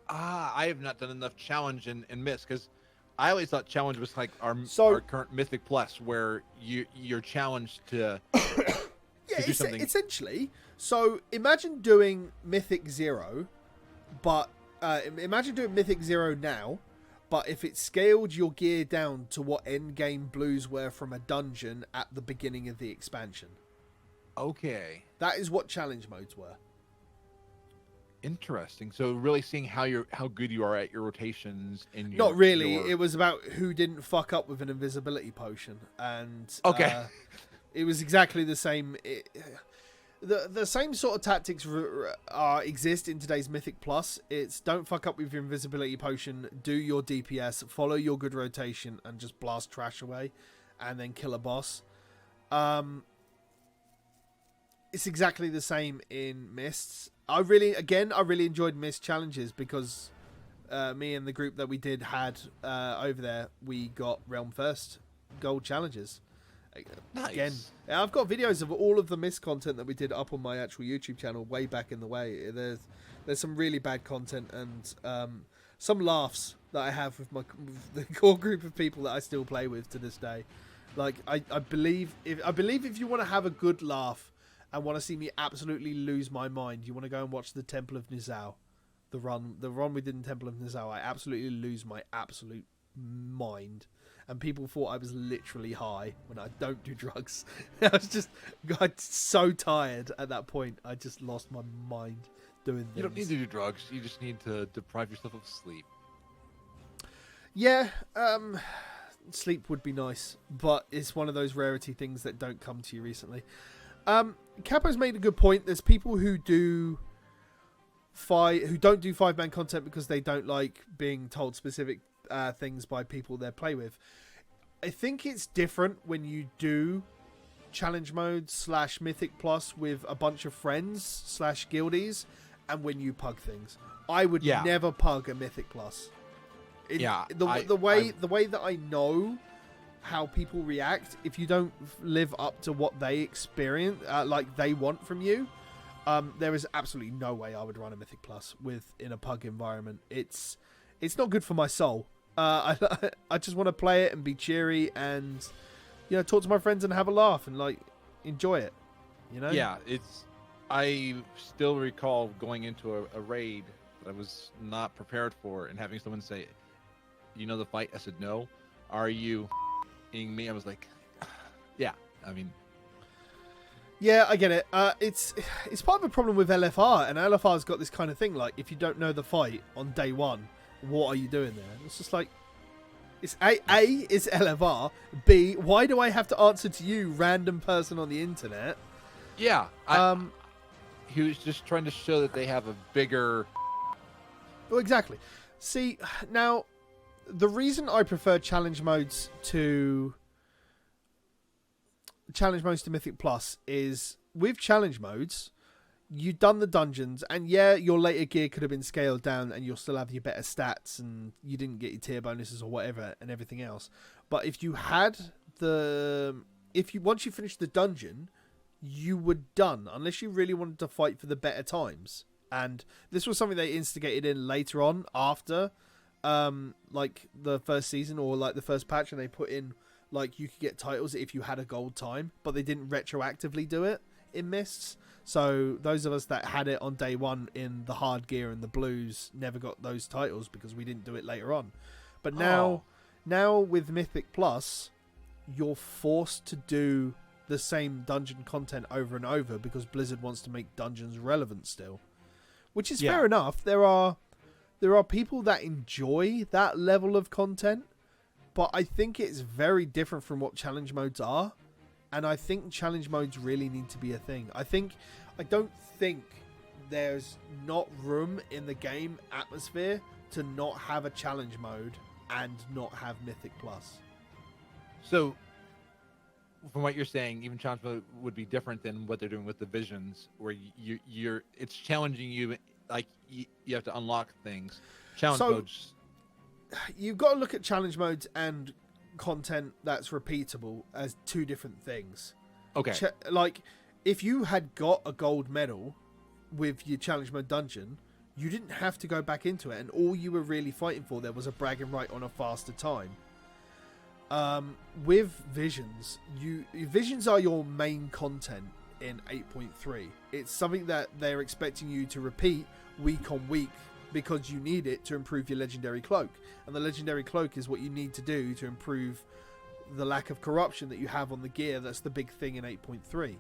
I have not done enough challenge in Myst, because I always thought challenge was like our current Mythic Plus, where you're challenged to do something. Essentially. So imagine doing Mythic 0, but imagine doing Mythic 0 now, but if it scaled your gear down to what endgame blues were from a dungeon at the beginning of the expansion. Okay. That is what challenge modes were. Interesting. So really seeing how good you are at your rotations in your Not really. your... It was about who didn't fuck up with an invisibility potion, and Okay. it was exactly the same. The same sort of tactics exist in today's Mythic Plus. It's don't fuck up with your invisibility potion, do your DPS, follow your good rotation, and just blast trash away, and then kill a boss. It's exactly the same in Mists. I really enjoyed Mist challenges because me and the group that we had over there, we got Realm First gold challenges. Nice. Again, I've got videos of all of the Mist content that we did up on my actual YouTube channel way back in the way. There's some really bad content and some laughs that I have with the core group of people that I still play with to this day. Like I believe if you want to have a good laugh and want to see me absolutely lose my mind, you want to go and watch the Temple of Ny'alotha, the run we did in Temple of Ny'alotha. I absolutely lose my absolute mind, and people thought I was literally high when I don't do drugs. I got so tired at that point. I just lost my mind doing things. You don't need to do drugs. You just need to deprive yourself of sleep. Yeah, sleep would be nice, but it's one of those rarity things that don't come to you recently. Capo's made a good point. There's people who don't do 5-man content because they don't like being told specific things by people they play with. I think it's different when you do challenge mode / Mythic Plus with a bunch of friends / guildies, and when you pug things. I would never pug a Mythic Plus. The way that I know how people react, if you don't live up to what they experience, like they want from you, there is absolutely no way I would run a Mythic Plus in a pug environment. It's not good for my soul. I just want to play it and be cheery and talk to my friends and have a laugh and like enjoy it. Yeah, I still recall going into a raid that I was not prepared for and having someone say, the fight. I said, no. Are you me? I was like, yeah. I mean, yeah, I get it. It's part of a problem with LFR, and LFR's got this kind of thing. Like, if you don't know the fight on day one, what are you doing there? It's just like, it's it's LFR. B, why do I have to answer to you, random person on the internet? Yeah. He was just trying to show that they have a bigger. Well, exactly. See, now, the reason I prefer challenge modes to Mythic Plus is with challenge modes, you've done the dungeons, and yeah, your later gear could have been scaled down and you'll still have your better stats and you didn't get your tier bonuses or whatever and everything else. But if you had once you finished the dungeon, you were done unless you really wanted to fight for the better times. And this was something they instigated in later on after like the first season or like the first patch, and they put in like you could get titles if you had a gold time, but they didn't retroactively do it in Mists. So those of us that had it on day one in the hard gear and the blues never got those titles because we didn't do it later on. But now with Mythic Plus, you're forced to do the same dungeon content over and over because Blizzard wants to make dungeons relevant still, which is fair enough. There are people that enjoy that level of content, but I think it's very different from what challenge modes are. And I think challenge modes really need to be a thing. I don't think there's not room in the game atmosphere to not have a challenge mode and not have Mythic Plus. So, from what you're saying, even challenge mode would be different than what they're doing with the visions, where it's challenging you, like you have to unlock things. Challenge modes. You've got to look at challenge modes and content that's repeatable as two different things. Okay. Like, if you had got a gold medal with your challenge mode dungeon, you didn't have to go back into it, and all you were really fighting for there was a bragging right on a faster time. With visions, visions are your main content in 8.3. It's something that they're expecting you to repeat week on week because you need it to improve your legendary cloak, and the legendary cloak is what you need to do to improve the lack of corruption that you have on the gear. That's the big thing in 8.3.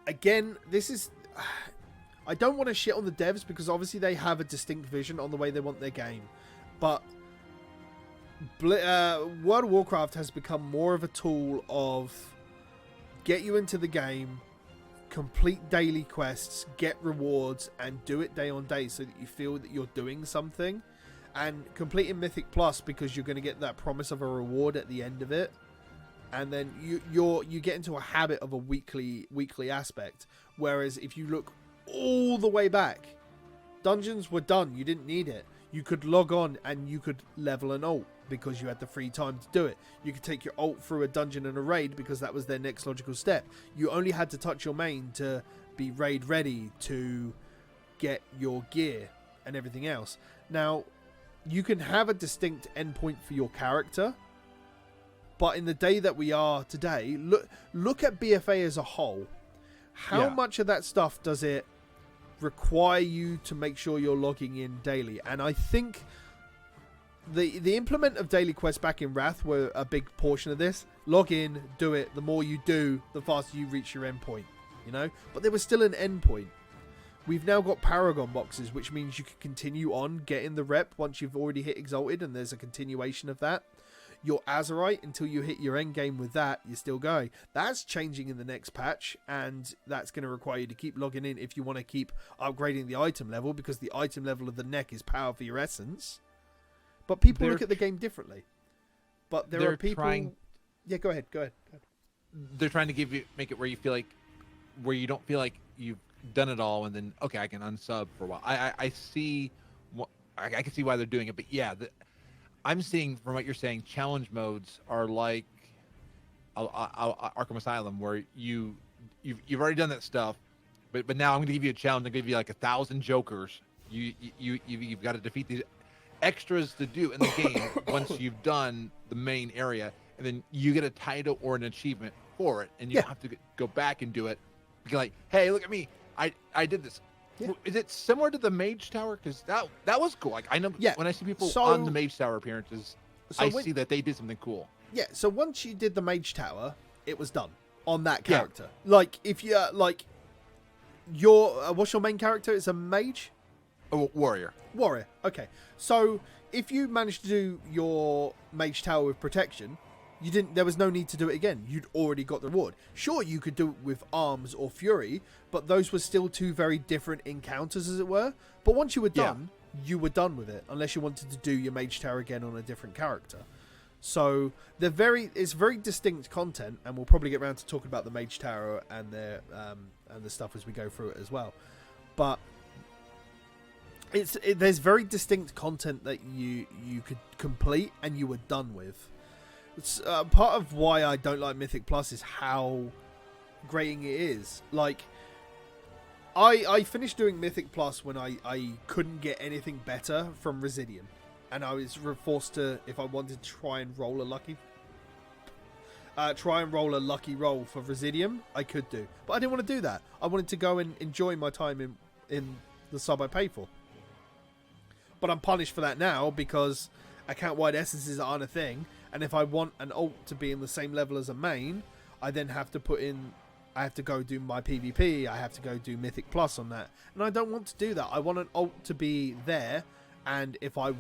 Again, this is I don't want to shit on the devs because obviously they have a distinct vision on the way they want their game. But World of Warcraft has become more of a tool of get you into the game, complete daily quests, get rewards, and do it day on day so that you feel that you're doing something. And completing Mythic Plus because you're going to get that promise of a reward at the end of it. And then you get into a habit of a weekly aspect. Whereas if you look all the way back, dungeons were done. You didn't need it. You could log on and you could level an alt because you had the free time to do it. You could take your alt through a dungeon and a raid because that was their next logical step. You only had to touch your main to be raid ready to get your gear and everything else. Now, you can have a distinct endpoint for your character, but in the day that we are today, look at BFA as a whole. How much of that stuff does it require you to make sure you're logging in daily? And I think the implement of daily quests back in Wrath were a big portion of this. Log in, do it. The more you do, the faster you reach your endpoint, you know? But there was still an endpoint. We've now got Paragon boxes, which means you can continue on getting the rep once you've already hit Exalted, and there's a continuation of that. Your Azerite, until you hit your end game with that, you're still going. That's changing in the next patch, and that's going to require you to keep logging in if you want to keep upgrading the item level, because the item level of the neck is power for your essence. But people look at the game differently. But there are people... Yeah, go ahead. They're trying to make it where you feel like... Where you don't feel like you've done it all, and then, okay, I can unsub for a while. I see... I can see why they're doing it, but yeah... I'm seeing, from what you're saying, challenge modes are like Arkham Asylum, where you've already done that stuff, but now I'm going to give you a challenge. I'm going to give you like 1,000 jokers. You've got to defeat these extras to do in the game once you've done the main area, and then you get a title or an achievement for it, and you don't have to go back and do it. You're like, hey, look at me, I did this. Yeah. Is it similar to the Mage Tower? Because that was cool. Like, I know when I see people on the Mage Tower appearances, I see that they did something cool. Yeah. So once you did the Mage Tower, it was done on that character. Yeah. Like, if you what's your main character? It's a mage. Oh, warrior. Okay. So if you managed to do your Mage Tower with protection, there was no need to do it again. You'd already got the reward. Sure, you could do it with arms or fury, but those were still two very different encounters, as it were. But once you were done, you were done with it, unless you wanted to do your Mage Tower again on a different character. So it's very distinct content, and we'll probably get around to talking about the Mage Tower and their and the stuff as we go through it as well. But there's very distinct content that you could complete and you were done with. It's, part of why I don't like Mythic Plus is how grating it is. Like, I finished doing Mythic Plus when I couldn't get anything better from Residium, and I was forced to, if I wanted to try and roll a lucky roll for Residium, I could do, but I didn't want to do that. I wanted to go and enjoy my time in the sub I pay for. But I'm punished for that now because account-wide essences aren't a thing. And if I want an alt to be in the same level as a main, I then have to I have to go do my PvP, I have to go do Mythic Plus on that. And I don't want to do that. I want an alt to be there, and if I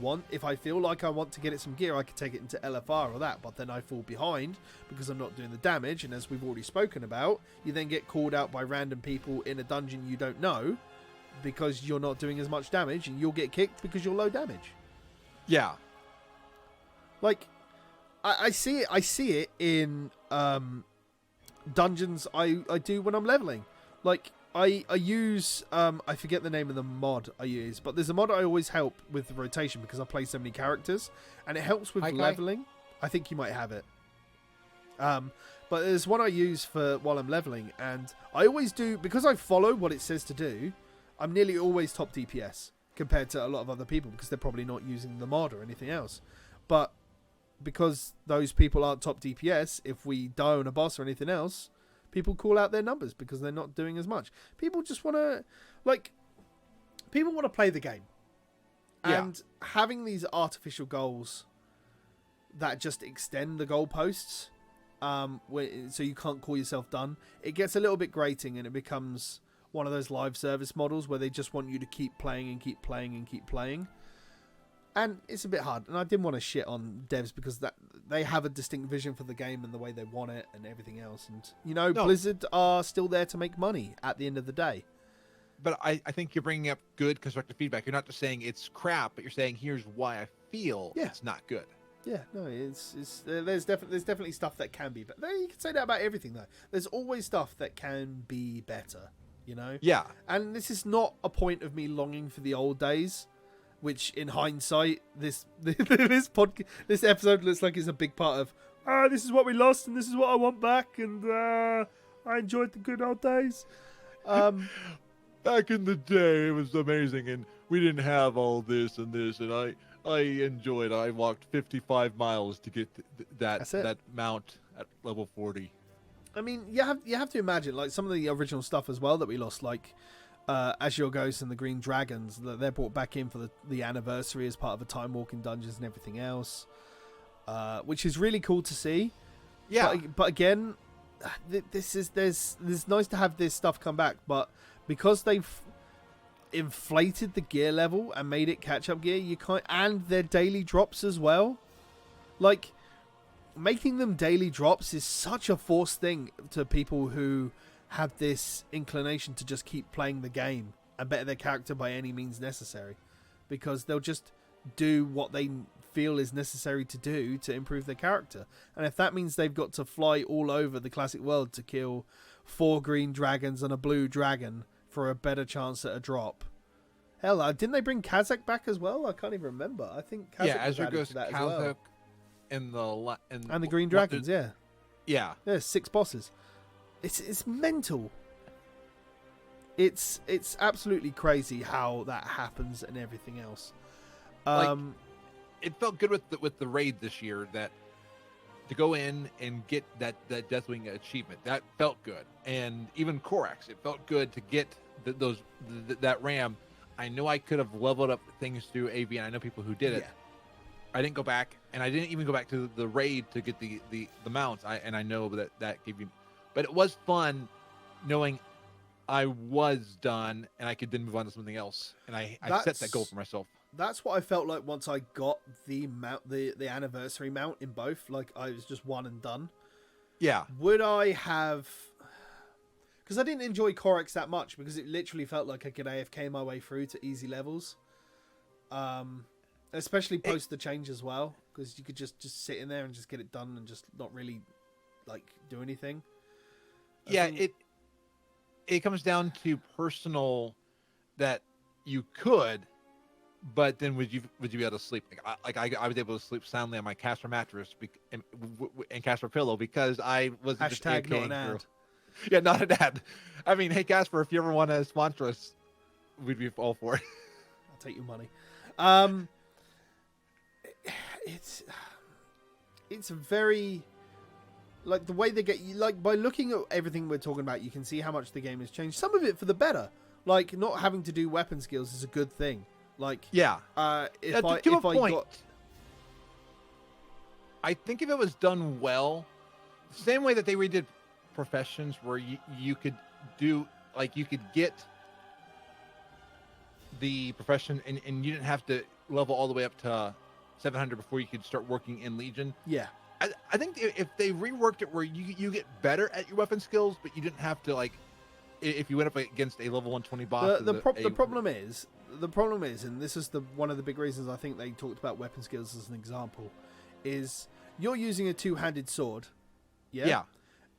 feel like I want to get it some gear, I could take it into LFR or that, but then I fall behind because I'm not doing the damage, and as we've already spoken about, you then get called out by random people in a dungeon you don't know because you're not doing as much damage, and you'll get kicked because you're low damage. Yeah. Like... I see it in dungeons I do when I'm leveling. Like, I use, I forget the name of the mod I use, but there's a mod I always help with the rotation because I play so many characters, and it helps with leveling. I think you might have it. But there's one I use for while I'm leveling, and I always do, because I follow what it says to do, I'm nearly always top DPS compared to a lot of other people because they're probably not using the mod or anything else. But because those people aren't top DPS, if we die on a boss or anything else, people call out their numbers because they're not doing as much. People just want to, people want to play the game. And having these artificial goals that just extend the goalposts, so you can't call yourself done, it gets a little bit grating and it becomes one of those live service models where they just want you to keep playing and keep playing and keep playing. And it's a bit hard. And I didn't want to shit on devs because that they have a distinct vision for the game and the way they want it and everything else. And, no. Blizzard are still there to make money at the end of the day. But I think you're bringing up good constructive feedback. You're not just saying it's crap, but you're saying here's why I feel it's not good. Yeah, no, there's definitely stuff that can be better. You can say that about everything, though. There's always stuff that can be better, Yeah. And this is not a point of me longing for the old days, which in hindsight, this episode looks like it's a big part of, this is what we lost and this is what I want back, and I enjoyed the good old days. Back in the day, it was amazing, and we didn't have all this, and I enjoyed it. I walked 55 miles to get that mount at level 40. I mean, you have to imagine, like, some of the original stuff as well that we lost, like Azure Ghosts and the Green Dragons, that they're brought back in for the anniversary as part of the Time Walking Dungeons and everything else, which is really cool to see. Yeah. But again, there's nice to have this stuff come back, but because they've inflated the gear level and made it catch-up gear, and their daily drops as well. Like, making them daily drops is such a forced thing to people who have this inclination to just keep playing the game and better their character by any means necessary, because they'll just do what they feel is necessary to do to improve their character. And if that means they've got to fly all over the classic world to kill 4 green dragons and a blue dragon for a better chance at a drop. Hell, didn't they bring Kazakh back as well? I can't even remember. I think Kazakh was Azure added Ghost, to that Kazakh, as well. and the Green Dragons, yeah. Yeah. There's 6 bosses. It's mental. It's absolutely crazy how that happens and everything else. It felt good with the raid this year that to go in and get that Deathwing achievement. That felt good. And even Korax, it felt good to get that ram. I know I could have leveled up things through AV, and I know people who did it. I didn't go back, and I didn't even go back to the raid to get the mounts. I know that gave you, but it was fun knowing I was done and I could then move on to something else. And I set that goal for myself. That's what I felt like once I got the mount, the anniversary mount in both. Like, I was just one and done. Yeah. Would I have? Because I didn't enjoy Korax that much, because it literally felt like I could AFK my way through to easy levels. Especially post the change as well, because you could just sit in there and just get it done and just not really like do anything. It comes down to personal that you could, but then would you be able to sleep? I was able to sleep soundly on my Casper mattress and Casper pillow because I was just hashtag not an ad. Yeah, not an ad. I mean, hey Casper, if you ever want to sponsor us, we'd be all for it. I'll take your money. It's very, like, the way they get you, like, by looking at everything we're talking about, you can see how much the game has changed. Some of it for the better. Like, not having to do weapon skills is a good thing. Like, yeah. I think if it was done well, the same way that they redid professions, where you could do, like, you could get the profession and you didn't have to level all the way up to 700 before you could start working in Legion. Yeah. I think if they reworked it where you get better at your weapon skills, but you didn't have to, like, if you went up against a level 120 boss. The problem is, and this is one of the big reasons I think they talked about weapon skills as an example, is you're using a two-handed sword. Yeah. Yeah.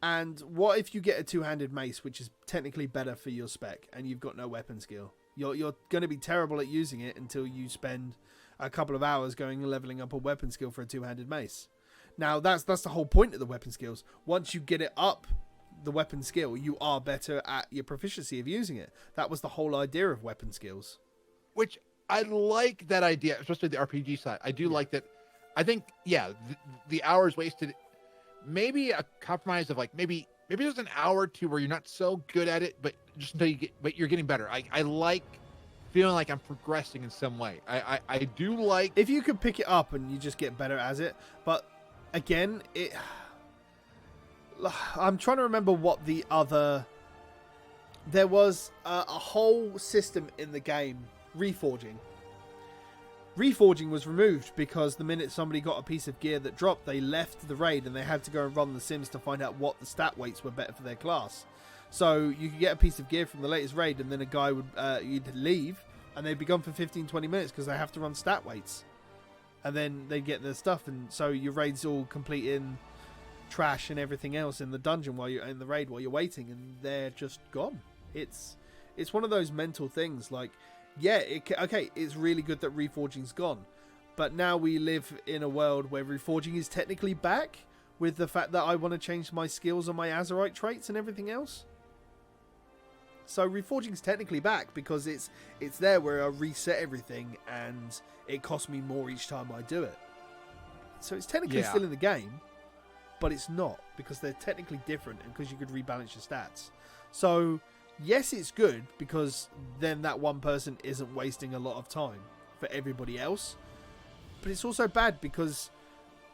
And what if you get a two-handed mace, which is technically better for your spec, and you've got no weapon skill? You're going to be terrible at using it until you spend a couple of hours going and leveling up a weapon skill for a two-handed mace. Now, that's the whole point of the weapon skills. Once you get it up, the weapon skill, you are better at your proficiency of using it. That was the whole idea of weapon skills. Which I like that idea, especially the RPG side. I do like that. I think, the hours wasted, maybe a compromise of, like, maybe there's an hour or two where you're not so good at it, but just until but you're getting better. I like feeling like I'm progressing in some way. I do like, if you could pick it up and you just get better as it. But again, I'm trying to remember what the other there was a whole system in the game, reforging. Reforging was removed because the minute somebody got a piece of gear that dropped, they left the raid and they had to go and run the sims to find out what the stat weights were better for their class. So you could get a piece of gear from the latest raid and then a guy would you'd leave and they'd be gone for 15-20 minutes because they have to run stat weights. And then they'd get their stuff, and so your raid's all complete in trash and everything else in the dungeon while you're in the raid while you're waiting, and they're just gone. It's one of those mental things. Like, yeah, okay, it's really good that reforging's gone, but now we live in a world where reforging is technically back, with the fact that I want to change my skills on my Azeroth traits and everything else. So reforging's technically back because it's there where I reset everything and it costs me more each time I do it. So it's technically still in the game, but it's not, because they're technically different and because you could rebalance your stats. So yes, it's good because then that one person isn't wasting a lot of time for everybody else. But it's also bad because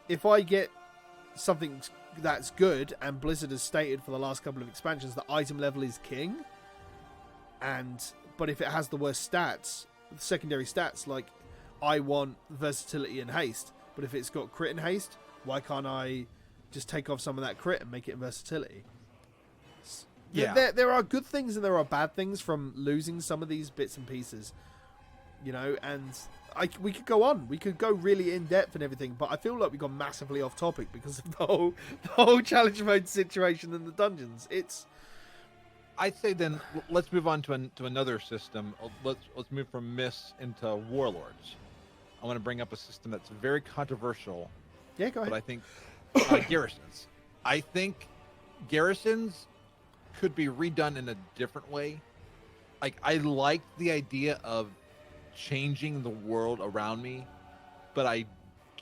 if I get something that's good, and Blizzard has stated for the last couple of expansions that item level is king, but if it has the worst stats, secondary stats, like I want versatility and haste, but if it's got crit and haste, why can't I just take off some of that crit and make it in versatility? Yeah, there are good things and there are bad things from losing some of these bits and pieces, you know. And we could go on, we could go really in depth and everything, but I feel like we got massively off topic because of the whole challenge mode situation in the dungeons. I'd say then let's move on to another system. Let's move from myths into warlords. I want to bring up a system that's very controversial. Yeah, go ahead. But I think garrisons. I think garrisons could be redone in a different way. Like, I like the idea of changing the world around me, but I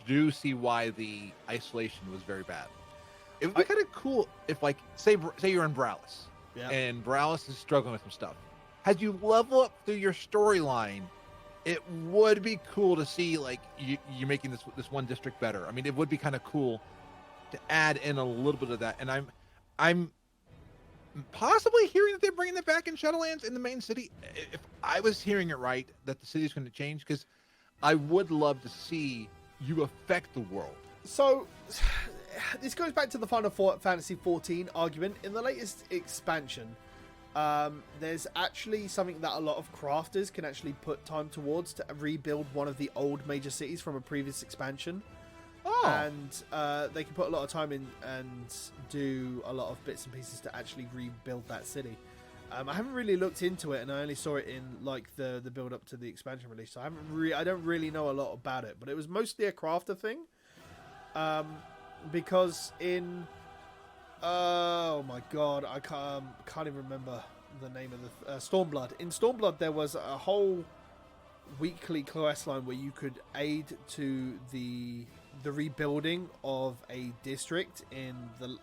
do see why the isolation was very bad. It would be kind of cool if, like, say you're in Bralis. Yeah. And Bralis is struggling with some stuff. As you level up through your storyline, it would be cool to see, like, you're making this one district better. I mean, it would be kind of cool to add in a little bit of that. And I'm possibly hearing that they're bringing it back in Shadowlands in the main city. If I was hearing it right, that the city's going to change, because I would love to see you affect the world. So this goes back to the Final Fantasy XIV argument. In the latest expansion, there's actually something that a lot of crafters can actually put time towards to rebuild one of the old major cities from a previous expansion. And they can put a lot of time in and do a lot of bits and pieces to actually rebuild that city. I haven't really looked into it, and I only saw it in like the build up to the expansion release, so I don't really know a lot about it. But it was mostly a crafter thing. Because in oh my god, I can't even remember the name of the Stormblood. In Stormblood, there was a whole weekly quest line where you could aid to the rebuilding of a district in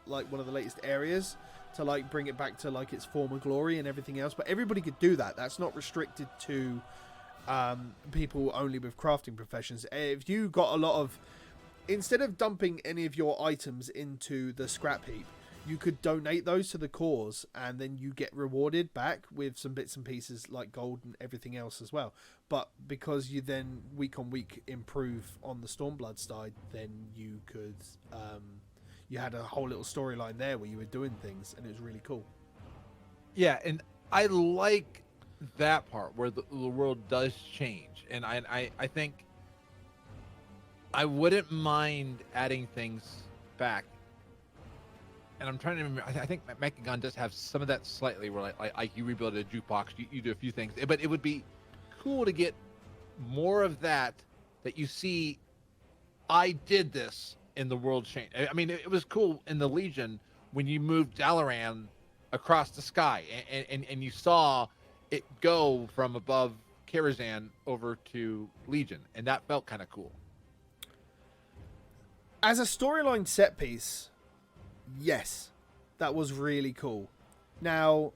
one of the latest areas to like bring it back to like its former glory and everything else. But everybody could do that. That's not restricted to people only with crafting professions. If you got a lot of, instead of dumping any of your items into the scrap heap, you could donate those to the cause, and then you get rewarded back with some bits and pieces like gold and everything else as well. But because you then week on week improve on the Stormblood side, then you could you had a whole little storyline there where you were doing things, and it was really cool. Yeah, and I like that part where the world does change, and I think I wouldn't mind adding things back. And I'm trying to remember. I think Mechagon does have some of that slightly, where like you rebuild a jukebox, you do a few things, but it would be cool to get more of that you see. I did this in the world change. I mean, it was cool in the Legion when you moved Dalaran across the sky, and you saw it go from above Karazhan over to Legion, and that felt kind of cool. As a storyline set piece, yes, that was really cool. Now,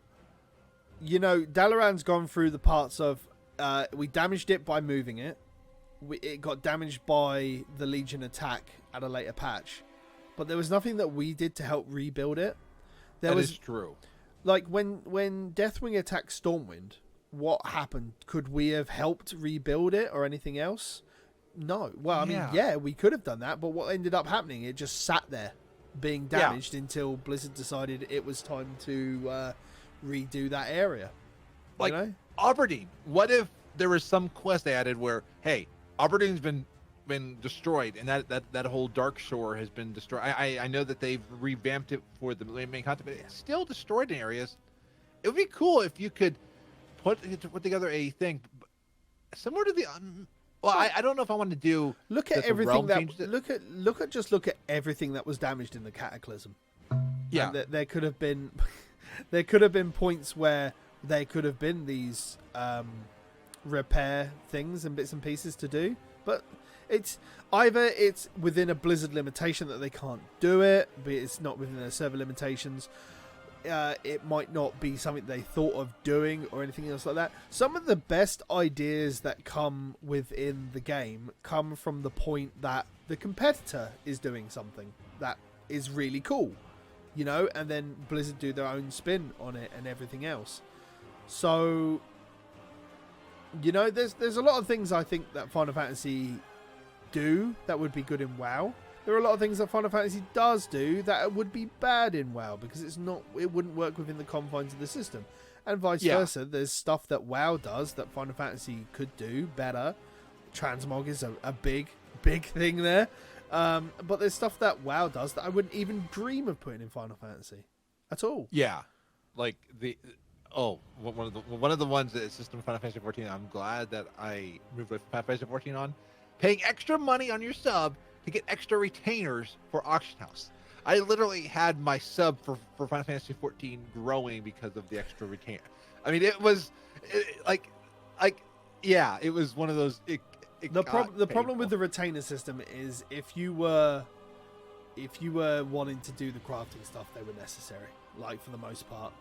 you know, Dalaran's gone through the parts of we damaged it by moving it. It got damaged by the Legion attack at a later patch, but there was nothing that we did to help rebuild it. That is true. like when Deathwing attacked Stormwind, what happened? Could we have helped rebuild it or anything else? No. Well, I mean, yeah, we could have done that, but what ended up happening? It just sat there, being damaged until Blizzard decided it was time to redo that area. Like, you know? Aberdeen. What if there was some quest they added where, hey, Aberdeen's been destroyed, and that whole Dark Shore has been destroyed. I know that they've revamped it for the main content, but it's still destroyed in areas. It would be cool if you could put together a thing similar to the. Well, I don't know if I want to do. Look at everything look at everything that was damaged in the Cataclysm. Yeah, and there could have been points where there could have been these repair things and bits and pieces to do, but it's either it's within a Blizzard limitation that they can't do it, but it's not within their server limitations. It might not be something they thought of doing or anything else like that. Some of the best ideas that come within the game come from the point that the competitor is doing something that is really cool, you know, and then Blizzard do their own spin on it and everything else. So, you know, there's a lot of things I think that Final Fantasy do that would be good in WoW. There are a lot of things that Final Fantasy does do that would be bad in WoW because it wouldn't work within the confines of the system, and vice versa. There's stuff that WoW does that Final Fantasy could do better. Transmog is a big thing there, but there's stuff that WoW does that I wouldn't even dream of putting in Final Fantasy at all. Yeah, like one of the ones that is system Final Fantasy 14. I'm glad that I moved with Final Fantasy 14 on paying extra money on your sub to get extra retainers for Auction House. I literally had my sub for Final Fantasy 14 growing because of the extra retainer. I mean, it was one of those. The problem with the retainer system is if you were wanting to do the crafting stuff, they were necessary, like for the most part,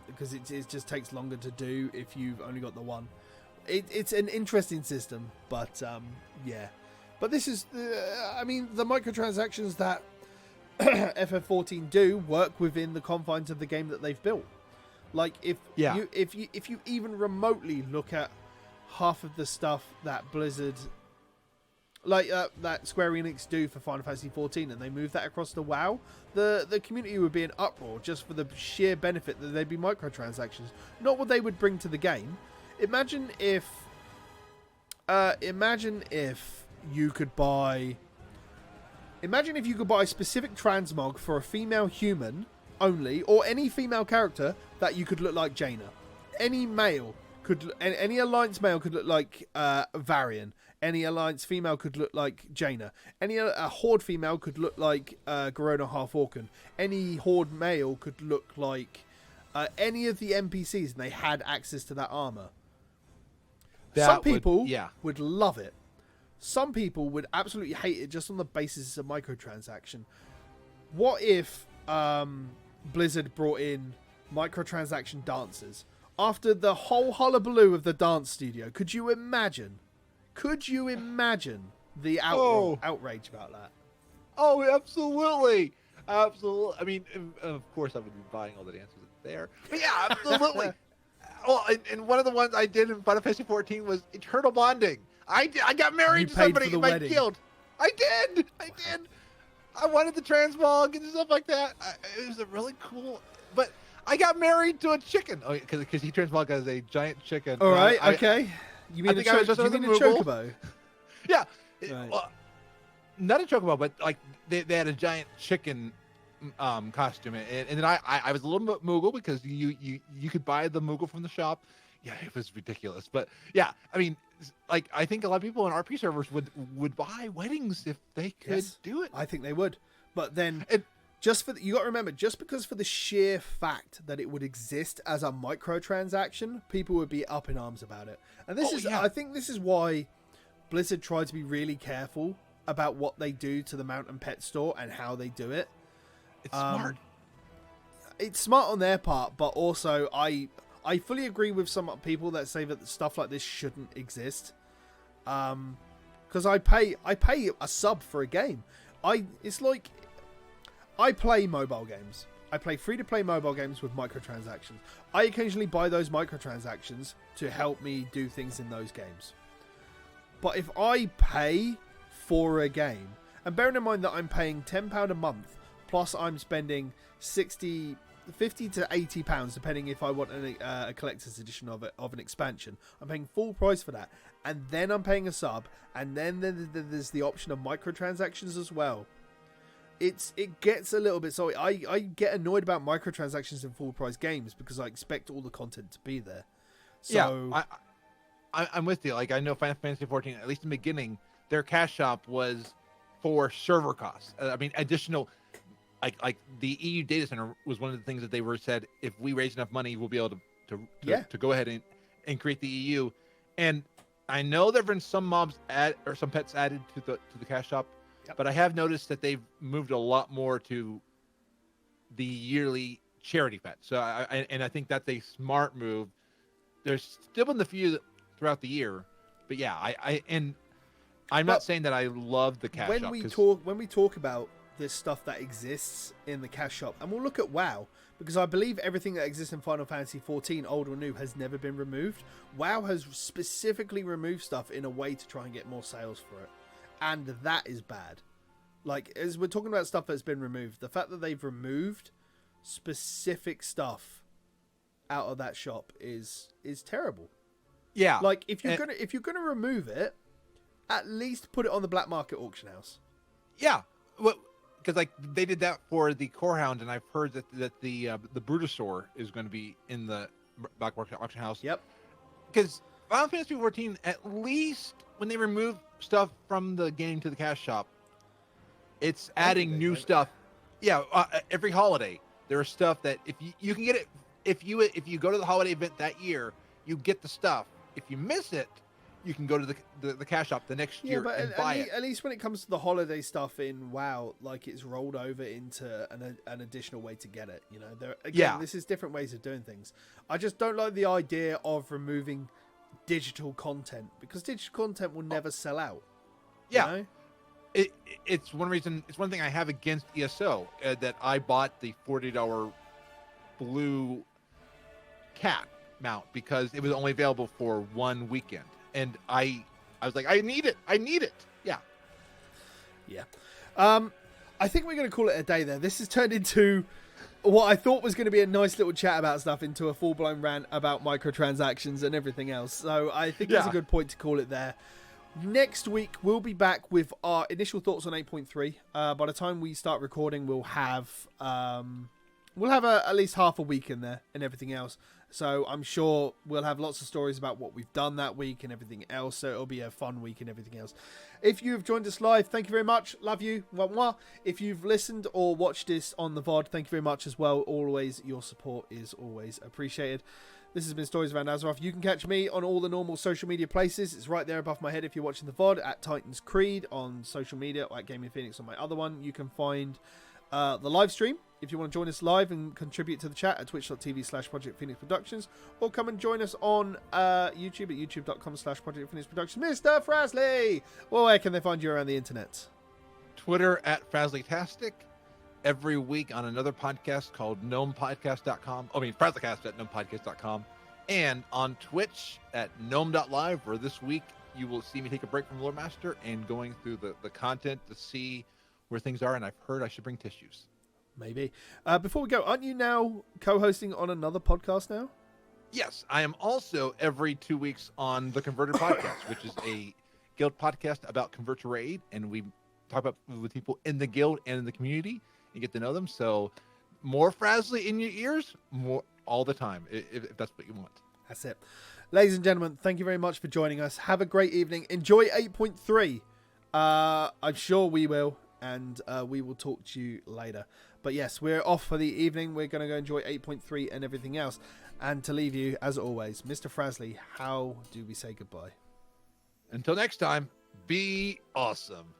because it just takes longer to do if you've only got the one. It's an interesting system, but yeah. But this is, I mean, the microtransactions that FF14 do work within the confines of the game that they've built. Like if you even remotely look at half of the stuff that Blizzard, that Square Enix do for Final Fantasy 14, and they move that across to WoW, the community would be in uproar just for the sheer benefit that they'd be microtransactions, not what they would bring to the game. Imagine if you could buy a specific transmog for a female human only, or any female character that you could look like Jaina. Any Alliance male could look like Varian. Any Alliance female could look like Jaina. Any Horde female could look like Garona Half-Orcan. Any Horde male could look like any of the NPCs, and they had access to that armor. Some people would love it. Some people would absolutely hate it just on the basis of microtransaction. What if Blizzard brought in microtransaction dancers after the whole hullabaloo of the dance studio? Could you imagine the outrage about that? Oh, absolutely. Absolutely. I mean, of course I would be buying all the dances there. But yeah, absolutely. Well, and one of the ones I did in Final Fantasy 14 was eternal bonding. I got married to somebody in my guild. I did. I wanted the transmog and stuff like that. It was a really cool. But I got married to a chicken. Oh, because he transmogged as a giant chicken. All right. Okay. You mean a chocobo? Yeah. Right. Well, not a chocobo, but like they had a giant chicken costume, and then I was a little bit Moogle because you could buy the Moogle from the shop. Yeah, it was ridiculous, but yeah, I mean, like I think a lot of people in RP servers would buy weddings if they could do it. I think they would, but then you got to remember, just because for the sheer fact that it would exist as a microtransaction, people would be up in arms about it. And I think this is why Blizzard tried to be really careful about what they do to the Mount and Pet store and how they do it. It's smart. It's smart on their part, but also I fully agree with some people that say that stuff like this shouldn't exist. Because I pay a sub for a game. It's like I play mobile games. I play free-to-play mobile games with microtransactions. I occasionally buy those microtransactions to help me do things in those games. But if I pay for a game, and bearing in mind that I'm paying £10 a month, plus I'm spending 50 to £80, depending if I want a collector's edition of an expansion. I'm paying full price for that, and then I'm paying a sub, and then there's the option of microtransactions as well. It gets a little bit... So I get annoyed about microtransactions in full price games because I expect all the content to be there. So, yeah, I'm with you. Like, I know Final Fantasy 14, at least in the beginning, their cash shop was for server costs. I mean, additional, like the EU data center was one of the things that they said, if we raise enough money, we'll be able to go ahead and create the EU. And I know there've been some mobs or some pets added to the cash shop, but I have noticed that they've moved a lot more to the yearly charity pet. So I think that's a smart move. There's still been the few throughout the year, but yeah, I'm not saying that I love the cash shop. When we talk about this stuff that exists in the cash shop, and we'll look at WoW, because I believe everything that exists in Final Fantasy 14, old or new, has never been removed. WoW has specifically removed stuff in a way to try and get more sales for it, and that is bad. Like, as we're talking about stuff that's been removed, the fact that they've removed specific stuff out of that shop is terrible. Yeah. Like, if you're gonna remove it, at least put it on the black market auction house. Yeah, well, because like they did that for the Corehound, and I've heard that the Brutosaur is going to be in the black market auction house. Yep. Because Final Fantasy 14, at least when they remove stuff from the game to the cash shop, it's adding new stuff. Yeah, every holiday there is stuff that if you can get it if you go to the holiday event that year, you get the stuff. If you miss it, you can go to the cash shop the next year and buy it. At least when it comes to the holiday stuff in WoW, like, it's rolled over into an additional way to get it. You know, this is different ways of doing things. I just don't like the idea of removing digital content, because digital content will never sell out. Yeah. You know? It's one reason. It's one thing I have against ESO, that I bought the $40 blue cat mount because it was only available for one weekend, and I was like, I need it. Yeah. I think we're going to call it a day there. This has turned into what I thought was going to be a nice little chat about stuff into a full-blown rant about microtransactions and everything else. So I think that's a good point to call it there. Next week, we'll be back with our initial thoughts on 8.3. By the time we start recording, we'll have at least half a week in there and everything else. So I'm sure we'll have lots of stories about what we've done that week and everything else. So it'll be a fun week and everything else. If you've joined us live, thank you very much. Love you. Mwah, mwah. If you've listened or watched this on the VOD, thank you very much as well. Always, your support is always appreciated. This has been Stories Around Azeroth. You can catch me on all the normal social media places. It's right there above my head if you're watching the VOD, at Titans Creed on social media, or at Gaming Phoenix on my other one. You can find the live stream if you want to join us live and contribute to the chat at twitch.tv/Project Phoenix Productions, or come and join us on YouTube at youtube.com/Project Phoenix Productions. Mr. Frazley! Well, where can they find you around the internet? Twitter at Frazley-tastic. Every week on another podcast called gnomepodcast.com. Frazlecast at gnomepodcast.com. And on Twitch at gnome.live, where this week you will see me take a break from Lore Master and going through the content to see where things are. And I've heard I should bring tissues. Maybe. Before we go, aren't you now co-hosting on another podcast now? Yes, I am also every 2 weeks on the Converted Podcast, which is a guild podcast about Convert to Raid. And we talk about with people in the guild and in the community. You get to know them. So more Frazley in your ears, more all the time, if that's what you want. That's it. Ladies and gentlemen, thank you very much for joining us. Have a great evening. Enjoy 8.3. I'm sure we will, and we will talk to you later. But yes, we're off for the evening. We're going to go enjoy 8.3 and everything else. And to leave you, as always, Mr. Frazley, how do we say goodbye? Until next time, be awesome.